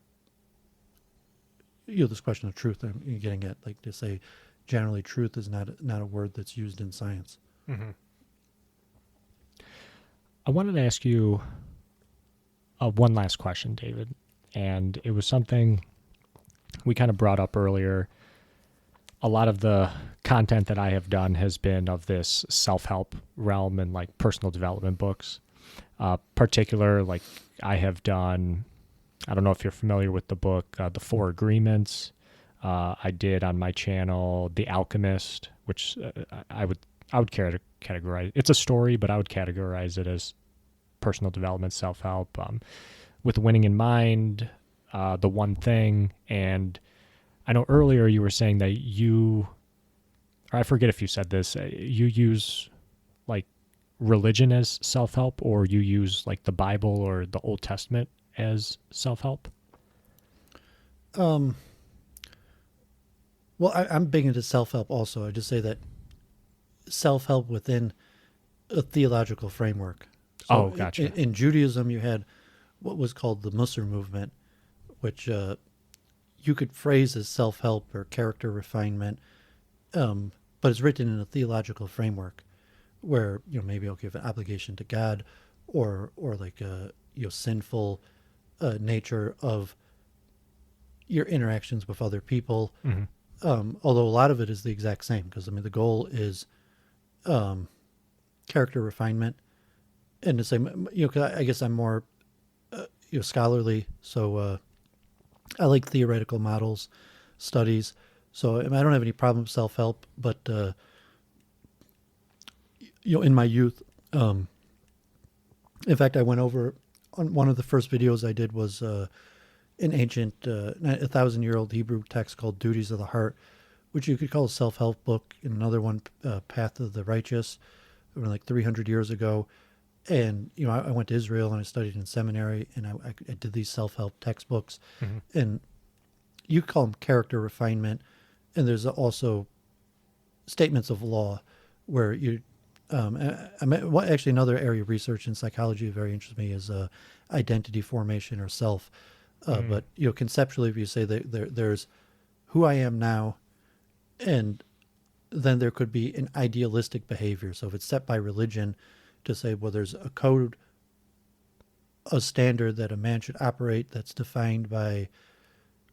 [SPEAKER 1] this question of truth that I'm getting at, like to say generally truth is not a word that's used in science.
[SPEAKER 2] Mm-hmm. I wanted to ask you one last question, David, and it was something we kind of brought up earlier. a lot of the content that I have done has been of this self-help realm and like personal development books. Particular, like I have done, I don't know if you're familiar with the book, The Four Agreements. I did on my channel, The Alchemist, which I would categorize. It's a story, but I would categorize it as personal development, self-help. With Winning in Mind, The One Thing, and I know earlier you were saying that you, or I forget if you said this, you use like religion as self-help, or you use like the Bible or the Old Testament as self-help?
[SPEAKER 1] Well, I'm big into self-help also. I just say that self-help within a theological framework. So
[SPEAKER 2] Oh, gotcha.
[SPEAKER 1] in Judaism, you had what was called the Musar movement, which you could phrase as self-help or character refinement, but it's written in a theological framework where, maybe okay, have an obligation to God, or like a sinful nature of your interactions with other people.
[SPEAKER 2] Mm-hmm.
[SPEAKER 1] Although a lot of it is the exact same, because the goal is character refinement, and the same. 'Cause I guess I'm more scholarly, so I like theoretical models, studies. So I don't have any problem with self-help, but in my youth, in fact, I went over on one of the first videos I did was an ancient 1,000-year-old Hebrew text called Duties of the Heart, which you could call a self-help book, and another one, Path of the Righteous, like 300 years ago. And, I went to Israel and I studied in seminary, and I did these self-help textbooks.
[SPEAKER 2] Mm-hmm.
[SPEAKER 1] And you call them character refinement. And there's also statements of law where you, actually another area of research in psychology that very interests me is identity formation or self. But, conceptually, if you say that there's who I am now, and then there could be an idealistic behavior. So if it's set by religion, to say, well, there's a code, a standard that a man should operate that's defined by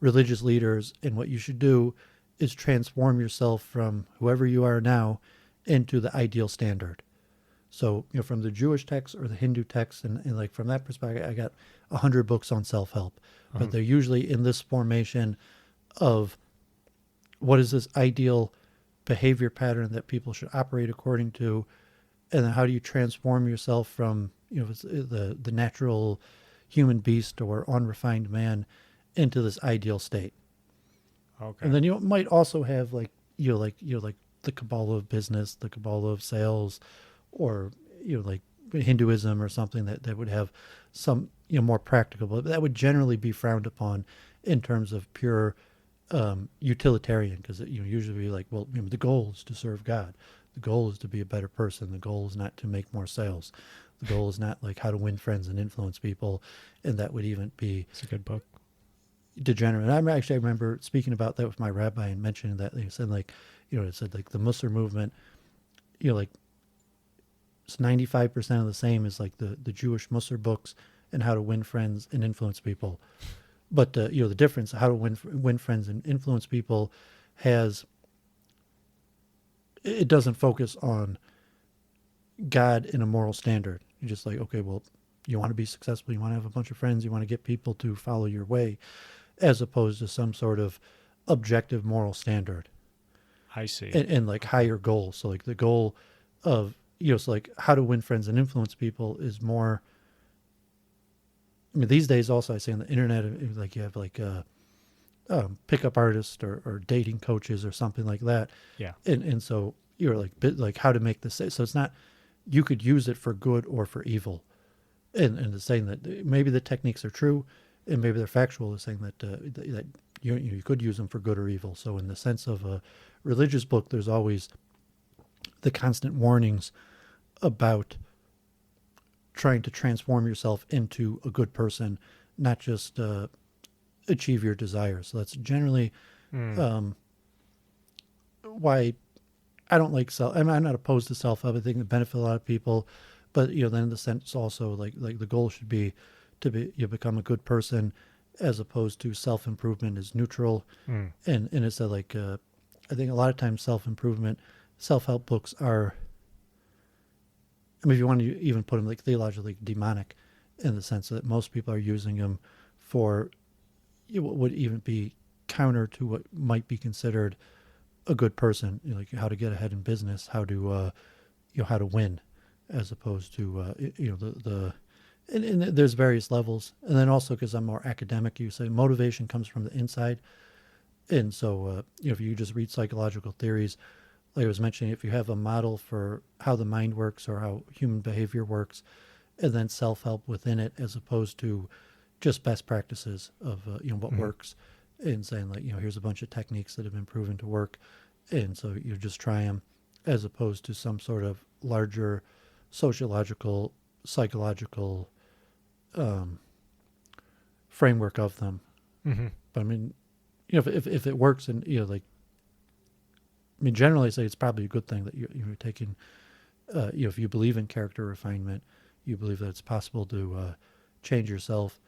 [SPEAKER 1] religious leaders, and what you should do is transform yourself from whoever you are now into the ideal standard. So, from the Jewish text or the Hindu text, and like from that perspective, I got 100 books on self-help, but they're usually in this formation of what is this ideal behavior pattern that people should operate according to, and then how do you transform yourself from the natural human beast or unrefined man into this ideal state.
[SPEAKER 2] Okay.
[SPEAKER 1] And then you might also have like the Kabbalah of business, the Kabbalah of sales, or like Hinduism or something that would have some more practical, but that would generally be frowned upon in terms of pure utilitarian, because usually like, well, the goal is to serve God. The goal is to be a better person. The goal is not to make more sales. The goal is not like how to win friends and influence people. And that would even be
[SPEAKER 2] It's a good book.
[SPEAKER 1] degenerate. And I remember speaking about that with my rabbi and mentioning that. He said like, it said like the Musar movement, like it's 95% of the same as like the Jewish Musar books and how to win friends and influence people. But, the difference, how to win friends and influence people it doesn't focus on God in a moral standard. You're just like, okay, well, you want to be successful, you want to have a bunch of friends, you want to get people to follow your way, as opposed to some sort of objective moral standard.
[SPEAKER 2] I see.
[SPEAKER 1] And like higher goals. So like the goal of, so like how to win friends and influence people is more, these days also I say on the internet, like you have like pickup artists or dating coaches or something like that.
[SPEAKER 2] Yeah.
[SPEAKER 1] And so you're like how to make this. So it's not, you could use it for good or for evil. And it's saying that maybe the techniques are true and maybe they're factual, is saying that you could use them for good or evil. So in the sense of a religious book, there's always the constant warnings about trying to transform yourself into a good person, not just achieve your desires. So that's generally why I don't like self. I'm not opposed to self-help. I think it benefits a lot of people, but then in the sense also like the goal should be to become a good person, as opposed to self-improvement is neutral. And it's like I think a lot of times self-improvement, self-help books are, I mean, if you want to even put them like theologically demonic, in the sense that most people are using them for what would even be counter to what might be considered a good person, like how to get ahead in business, how to how to win, as opposed to the and there's various levels. And then also, because I'm more academic, you say motivation comes from the inside. And so if you just read psychological theories, like I was mentioning, if you have a model for how the mind works or how human behavior works, and then self-help within it, as opposed to just best practices of what works, and saying like, here's a bunch of techniques that have been proven to work, and so you just try them, as opposed to some sort of larger sociological, psychological framework of them. But I mean, if it works, and I mean, generally I say it's probably a good thing that you're taking, if you believe in character refinement, you believe that it's possible to change yourself,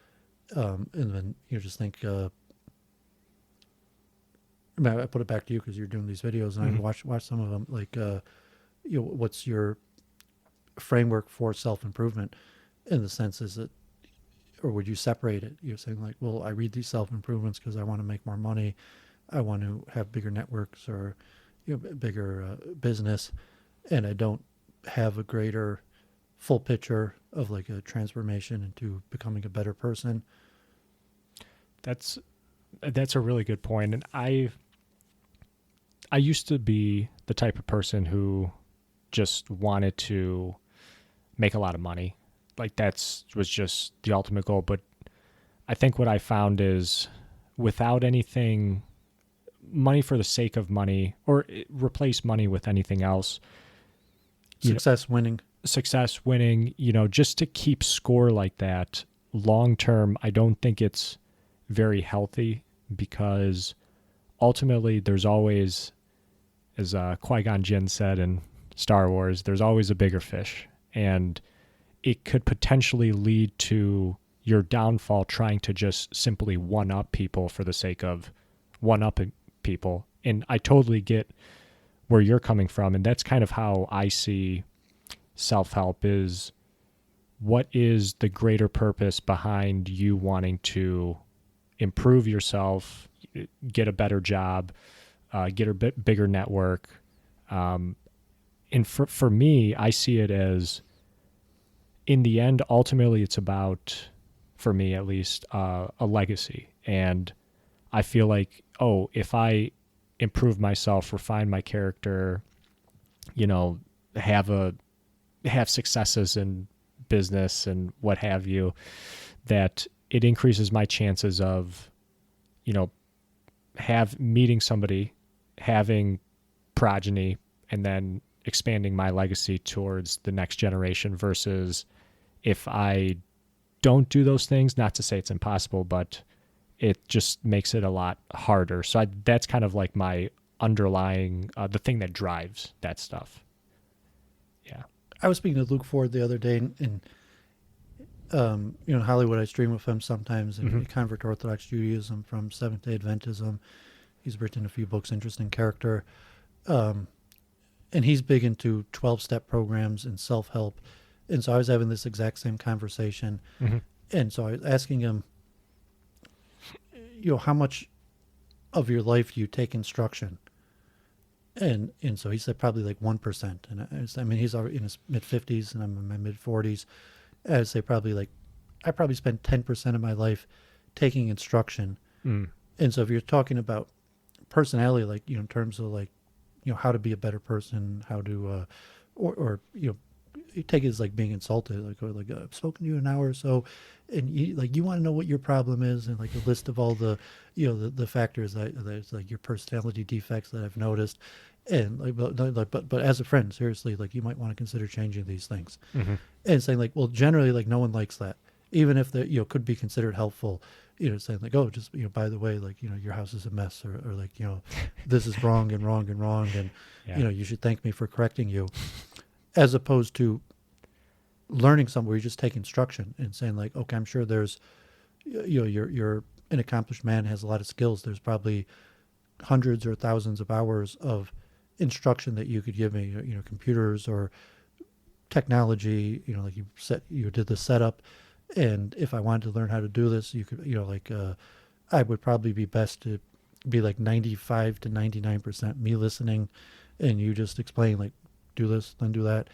[SPEAKER 1] and then just think. I mean, I put it back to you because you're doing these videos, and I watch some of them. Like, what's your framework for self-improvement? In the sense, is it, or would you separate it? You're saying like, well, I read these self-improvements because I want to make more money, I want to have bigger networks, or bigger business, and I don't have a greater full picture of like a transformation into becoming a better person.
[SPEAKER 2] That's a really good point. And I used to be the type of person who just wanted to make a lot of money. Like was just the ultimate goal. But I think what I found is, without anything, money for the sake of money, or replace money with anything else.
[SPEAKER 1] Success winning,
[SPEAKER 2] just to keep score like that long term, I don't think it's very healthy, because ultimately there's always, as Qui-Gon Jinn said in Star Wars, there's always a bigger fish, and it could potentially lead to your downfall trying to just simply one-up people for the sake of one-upping people. And I totally get where you're coming from, and that's kind of how I see self-help is, what is the greater purpose behind you wanting to improve yourself, get a better job, get a bit bigger network. And for me, I see it as, in the end, ultimately it's about, for me at least, a legacy. And I feel like, if I improve myself, refine my character, have successes in business and what have you, that it increases my chances of, meeting somebody, having progeny, and then expanding my legacy towards the next generation, versus if I don't do those things, not to say it's impossible, but it just makes it a lot harder. So that's kind of like my underlying, the thing that drives that stuff. Yeah.
[SPEAKER 1] I was speaking to Luke Ford the other day, and Hollywood, I stream with him sometimes, and he convert to Orthodox Judaism from Seventh-day Adventism. He's written a few books, interesting character. And he's big into 12-step programs and self-help. And so I was having this exact same conversation. And so I was asking him, how much of your life do you take instruction? And so he said probably like 1%. And I mean, he's already in his mid-50s, and I'm in my mid-40s. I'd say probably I probably spend 10% of my life taking instruction. And so if you're talking about personality, like, in terms of like, how to be a better person, how to, or you take it as like being insulted, like I've spoken to you an hour or so, and you want to know what your problem is, and like a list of all the, the factors that it's like your personality defects that I've noticed, and but as a friend, seriously, like you might want to consider changing these things, and saying like, well, generally, like no one likes that, even if they could be considered helpful. Saying like, oh, just, by the way, like, your house is a mess, or like, this is wrong, and yeah. You should thank me for correcting you, as opposed to learning somewhere where you just take instruction and saying like, okay, I'm sure there's, you're an accomplished man, has a lot of skills. There's probably hundreds or thousands of hours of instruction that you could give me, computers or technology, like you did the setup. And if I wanted to learn how to do this, you could, I would probably be best to be like 95 to 99% me listening and you just explain, like, do this, then do that,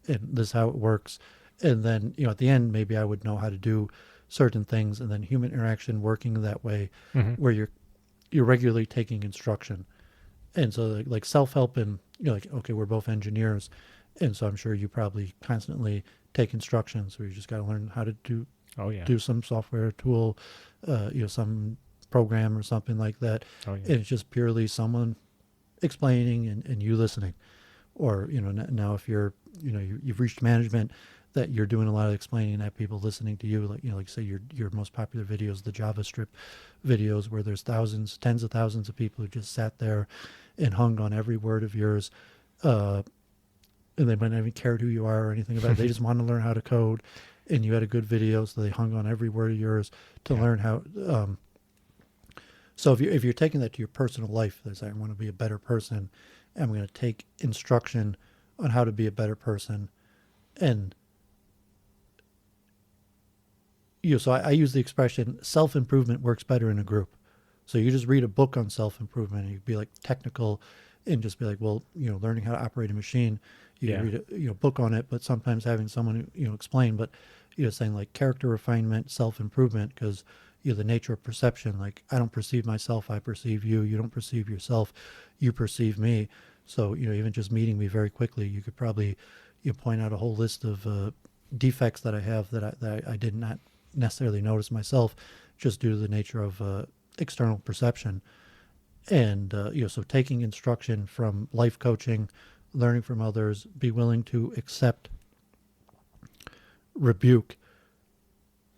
[SPEAKER 1] and this is how it works. And then, at the end, maybe I would know how to do certain things, and then human interaction working that way, where you're regularly taking instruction. And so like self-help, and like, okay, we're both engineers, and so I'm sure you probably constantly take instructions where you just got to learn how to do some software tool, some program or something like that. And it's just purely someone explaining and you listening. Or, now if you're, you've reached management, that you're doing a lot of explaining, that people listening to you, like say your most popular videos, the JavaScript videos, where there's thousands, tens of thousands of people who just sat there and hung on every word of yours. And they might not even cared who you are or anything about it. They just want to learn how to code, and you had a good video, so they hung on every word of yours to learn how. So if you're taking that to your personal life, they say, I want to be a better person, and I'm going to take instruction on how to be a better person. And so I use the expression self-improvement works better in a group. So you just read a book on self-improvement, and you'd be like technical and just be like, well, learning how to operate a machine, you read a book on it, but sometimes having someone, explain, but, saying like character refinement, self-improvement, because, the nature of perception, like I don't perceive myself, I perceive you, you don't perceive yourself, you perceive me. So, even just meeting me very quickly, you could probably, point out a whole list of defects that I have that I did not necessarily notice myself, just due to the nature of external perception. And, so taking instruction from life coaching, learning from others, be willing to accept rebuke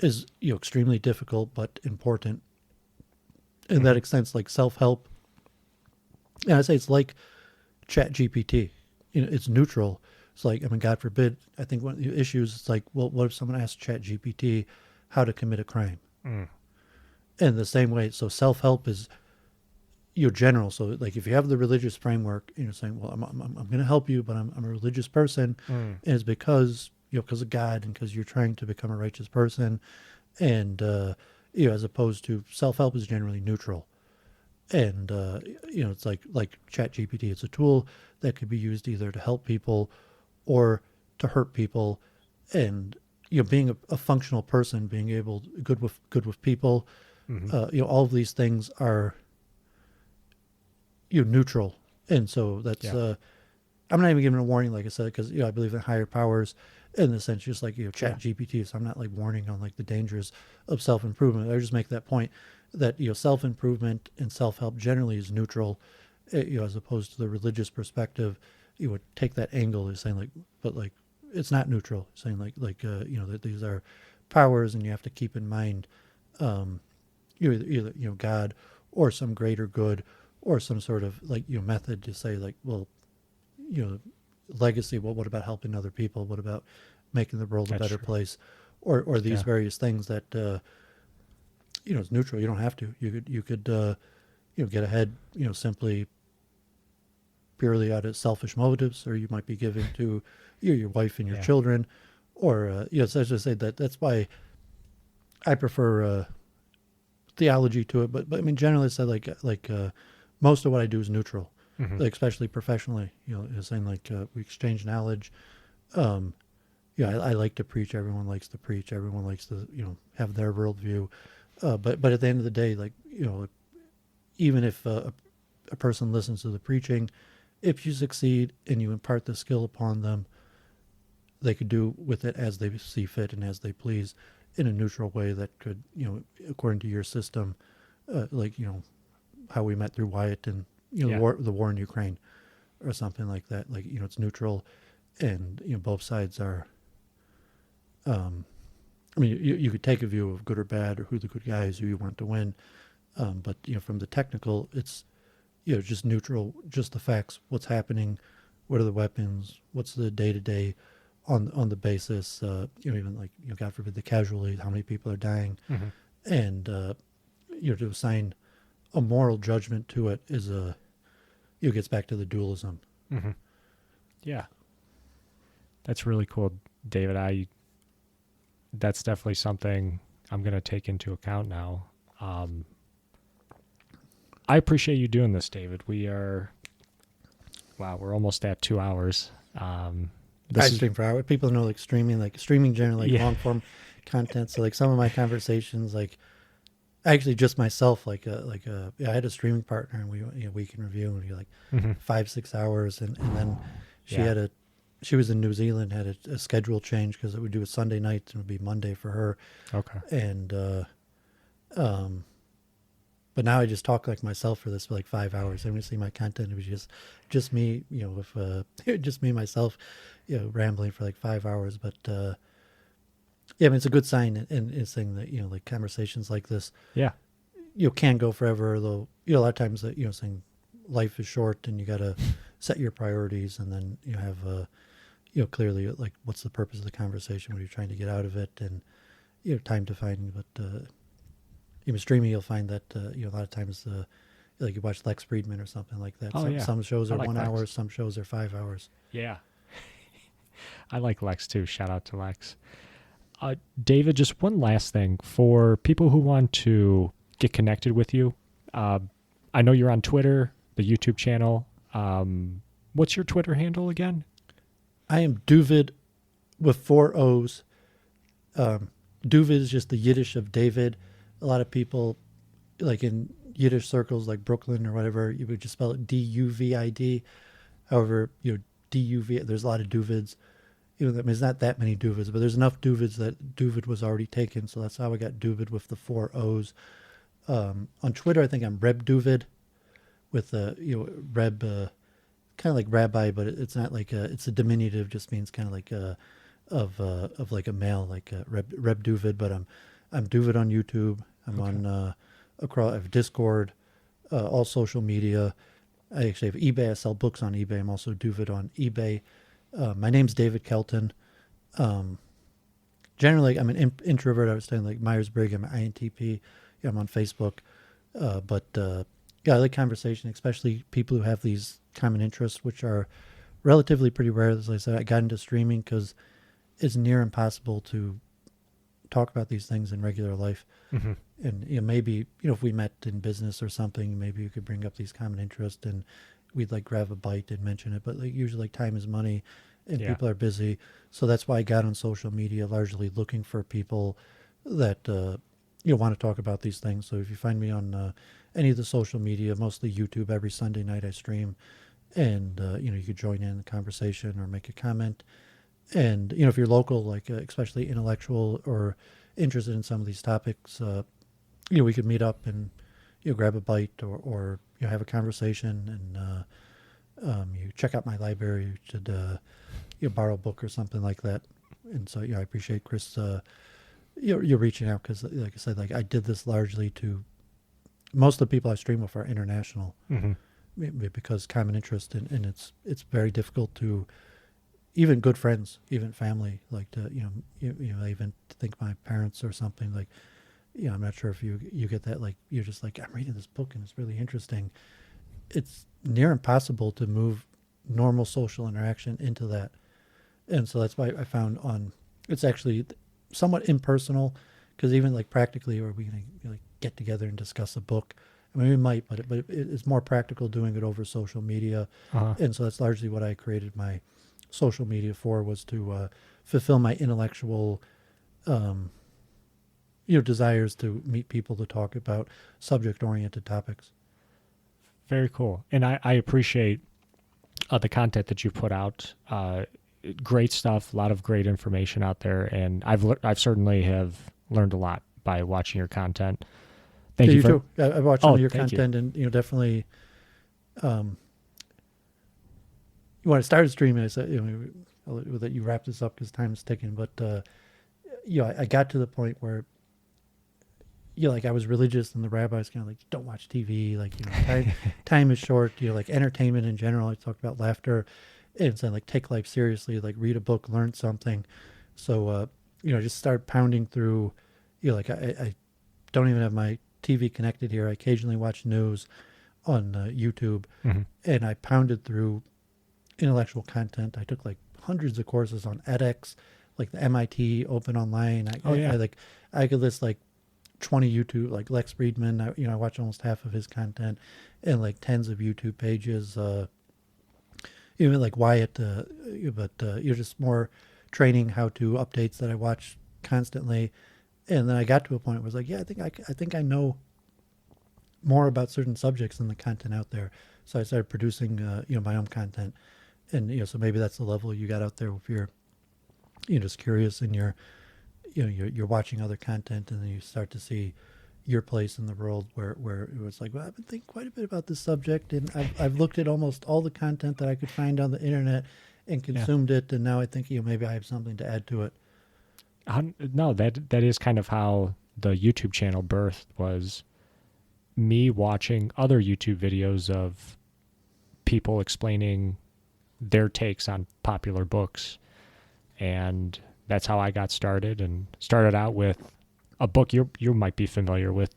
[SPEAKER 1] is, extremely difficult but important. In that extent, like self-help. And I say it's like ChatGPT. It's neutral. It's like, God forbid, I think one of the issues is like, well, what if someone asks ChatGPT how to commit a crime? And the same way, so self-help is, general. So like if you have the religious framework, saying, well, I'm going to help you, but I'm a religious person, and it's because, because of God and because you're trying to become a righteous person. And, as opposed to self-help is generally neutral. And, it's like ChatGPT, it's a tool that could be used either to help people or to hurt people. And, being a functional person, being able, good with people, all of these things are, neutral. And so that's, I'm not even giving a warning, like I said, because, I believe in higher powers in the sense, just like, ChatGPT. So I'm not like warning on like the dangers of self-improvement. I just make that point that, self-improvement and self-help generally is neutral, as opposed to the religious perspective. You would take that angle as saying like, but like, it's not neutral, saying that these are powers, and you have to keep in mind, either God or some greater good, or some sort of like, method to say like, well, legacy, well, what about helping other people? What about making the world a better place? Or these various things that, it's neutral. You don't have to. You could get ahead, simply purely out of selfish motives, or you might be giving to your wife and your children, or, so I just say that's why I prefer, theology to it. But I mean, generally, I said like most of what I do is neutral. Like, especially professionally, is saying like, we exchange knowledge. I like to preach. Everyone likes to preach. Everyone likes to, have their worldview. But at the end of the day, like, even if a person listens to the preaching, if you succeed and you impart the skill upon them, they could do with it as they see fit and as they please, in a neutral way that could, according to your system, like, how we met through Wyatt and, the war in Ukraine or something like that. Like, it's neutral, and, both sides are, I mean, you could take a view of good or bad, or who the good guy is, who you want to win. But, from the technical, it's, just neutral, just the facts, what's happening, what are the weapons, what's the day-to-day on the basis, even like, God forbid, the casualties, how many people are dying, and, to assign a moral judgment to it is it gets back to the dualism.
[SPEAKER 2] Mm-hmm. Yeah. That's really cool, David. That's definitely something I'm going to take into account now. I appreciate you doing this, David. We're almost at 2 hours.
[SPEAKER 1] I stream for hours. People know like streaming generally like long form content. So like some of my conversations, like actually just myself, I had a streaming partner and we can review and be like 5-6 hours. And then she was in New Zealand, had a schedule change because it would do a Sunday night and it would be Monday for her.
[SPEAKER 2] Okay.
[SPEAKER 1] And, but now I just talk like myself for this for like 5 hours. I'm going to see my content. It was just me, with just me, myself, rambling for like 5 hours. But, I mean, it's a good sign and it's saying that, like conversations like this, can go forever, though, a lot of times that, saying life is short and you got to set your priorities and then you have, clearly like what's the purpose of the conversation, what are you trying to get out of it, and, time to find, but, even streaming, you'll find that, a lot of times, like you watch Lex Friedman or something like that. Some shows are 1 hour, some shows are 5 hours.
[SPEAKER 2] Yeah. I like Lex too. Shout out to Lex. David, just one last thing for people who want to get connected with you. I know you're on Twitter, the YouTube channel. What's your Twitter handle again?
[SPEAKER 1] I am Doovovid with 4 O's. Doovovid is just the Yiddish of David. A lot of people, like in Yiddish circles, like Brooklyn or whatever, you would just spell it D-U-V-I-D. However, D-U-V, there's a lot of Doovids. There's not that many Doovids, but there's enough Doovids that Doovid was already taken. So that's how I got Doovid with the 4 O's. On Twitter, I think I'm Reb Doovid with Reb, kind of like rabbi, but it's not like it's a diminutive, just means kind of like of like a male, like Reb Doovid. But I'm Doovid on YouTube. I'm on I have Discord, all social media. I actually have eBay. I sell books on eBay. I'm also Doovid on eBay. My name's David Kelton. Generally, I'm an introvert. I was saying like Myers-Briggs. I'm an INTP. I'm on Facebook. But I like conversation, especially people who have these common interests, which are relatively pretty rare. As I said, I got into streaming because it's near impossible to talk about these things in regular life. Mm-hmm. And maybe if we met in business or something, maybe you could bring up these common interests and we'd like grab a bite and mention it. But like usually like time is money and people are busy. So that's why I got on social media, largely looking for people that want to talk about these things. So if you find me on any of the social media, mostly YouTube, every Sunday night I stream, and you could join in the conversation or make a comment. And if you're local, like especially intellectual or interested in some of these topics, we could meet up and grab a bite or have a conversation, and you check out my library. You should borrow a book or something like that. And so I appreciate Chris you're reaching out, because like I said, like I did this largely to most of the people I stream with are international, because common interest, and it's very difficult to. Even good friends, even family, like to, I even think my parents or something, like, I'm not sure if you get that, like, you're just like, I'm reading this book and it's really interesting. It's near impossible to move normal social interaction into that. And so that's why I found it's actually somewhat impersonal, because even like practically, are we going to like get together and discuss a book? I mean, we might, but it's more practical doing it over social media. And so that's largely what I created my social media for, was to fulfill my intellectual desires to meet people to talk about subject-oriented topics.
[SPEAKER 2] Very cool. And I appreciate the content that you put out. Great stuff, a lot of great information out there, and I've certainly have learned a lot by watching your content. Thank you
[SPEAKER 1] too. I've watched some of your content, and definitely when I started streaming, I said, I'll let you wrap this up because time is ticking. But, I got to the point where, like I was religious, and the rabbis kind of like, don't watch TV. Like, time is short. Like entertainment in general. I talked about laughter, and saying like take life seriously. Like read a book, learn something. So, just start pounding through. Like I don't even have my TV connected here. I occasionally watch news on YouTube, and I pounded through intellectual content. I took like hundreds of courses on edX, like the MIT Open Online. I could list like 20 YouTube, like Lex Friedman. I watch almost half of his content, and like tens of YouTube pages. Even like Wyatt, but you're just more training how to updates that I watch constantly. And then I got to a point where I was like, yeah, I think I know more about certain subjects than the content out there. So I started producing, my own content, and so maybe that's the level you got out there if you're, just curious and you're watching other content, and then you start to see your place in the world where it was like, well, I've been thinking quite a bit about this subject, and I've looked at almost all the content that I could find on the internet and consumed it, and now I think maybe I have something to add to it.
[SPEAKER 2] No, that is kind of how the YouTube channel birthed, was me watching other YouTube videos of people explaining their takes on popular books, and that's how I got started, and started out with a book you might be familiar with,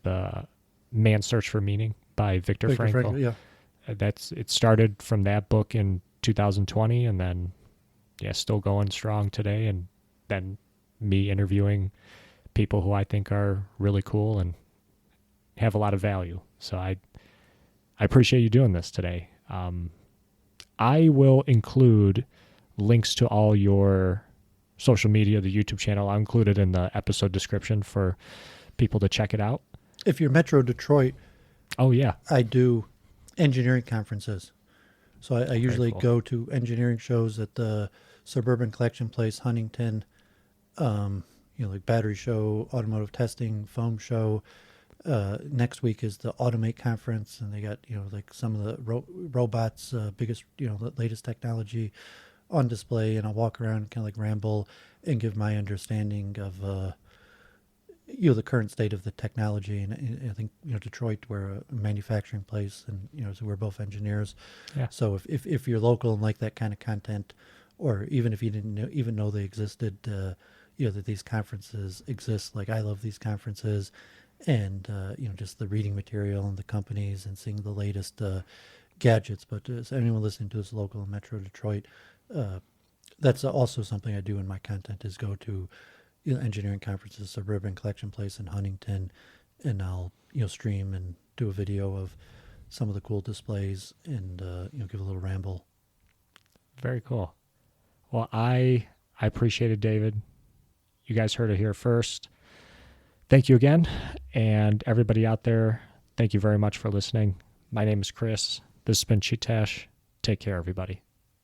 [SPEAKER 2] Man's Search for Meaning by Viktor Frankl.
[SPEAKER 1] Yeah.
[SPEAKER 2] It started from that book in 2020, and then still going strong today, and then me interviewing people who I think are really cool and have a lot of value. So I appreciate you doing this today. I will include links to all your social media, the YouTube channel. I'll include it in the episode description for people to check it out.
[SPEAKER 1] If you're Metro Detroit, I do engineering conferences. So I usually go to engineering shows at the Suburban Collection Place, Huntington, like battery show, automotive testing, foam show. Next week is the Automate conference, and they got, like some of the robots, biggest, the latest technology on display, and I'll walk around and kind of like ramble and give my understanding of, the current state of the technology. And I think, Detroit, we're a manufacturing place, and, so we're both engineers.
[SPEAKER 2] Yeah.
[SPEAKER 1] So if you're local and like that kind of content, or even if you didn't even know they existed, that these conferences exist. Like, I love these conferences, and, just the reading material and the companies and seeing the latest gadgets. But as anyone listening to this local in Metro Detroit, that's also something I do in my content, is go to engineering conferences, Suburban Collection Place in Huntington, and I'll stream and do a video of some of the cool displays, and give a little ramble.
[SPEAKER 2] Very cool. Well, I appreciate it, David. You guys heard it here first. Thank you again, and everybody out there, thank you very much for listening. My name is Chris. This has been Chee-Tash. Take care, everybody.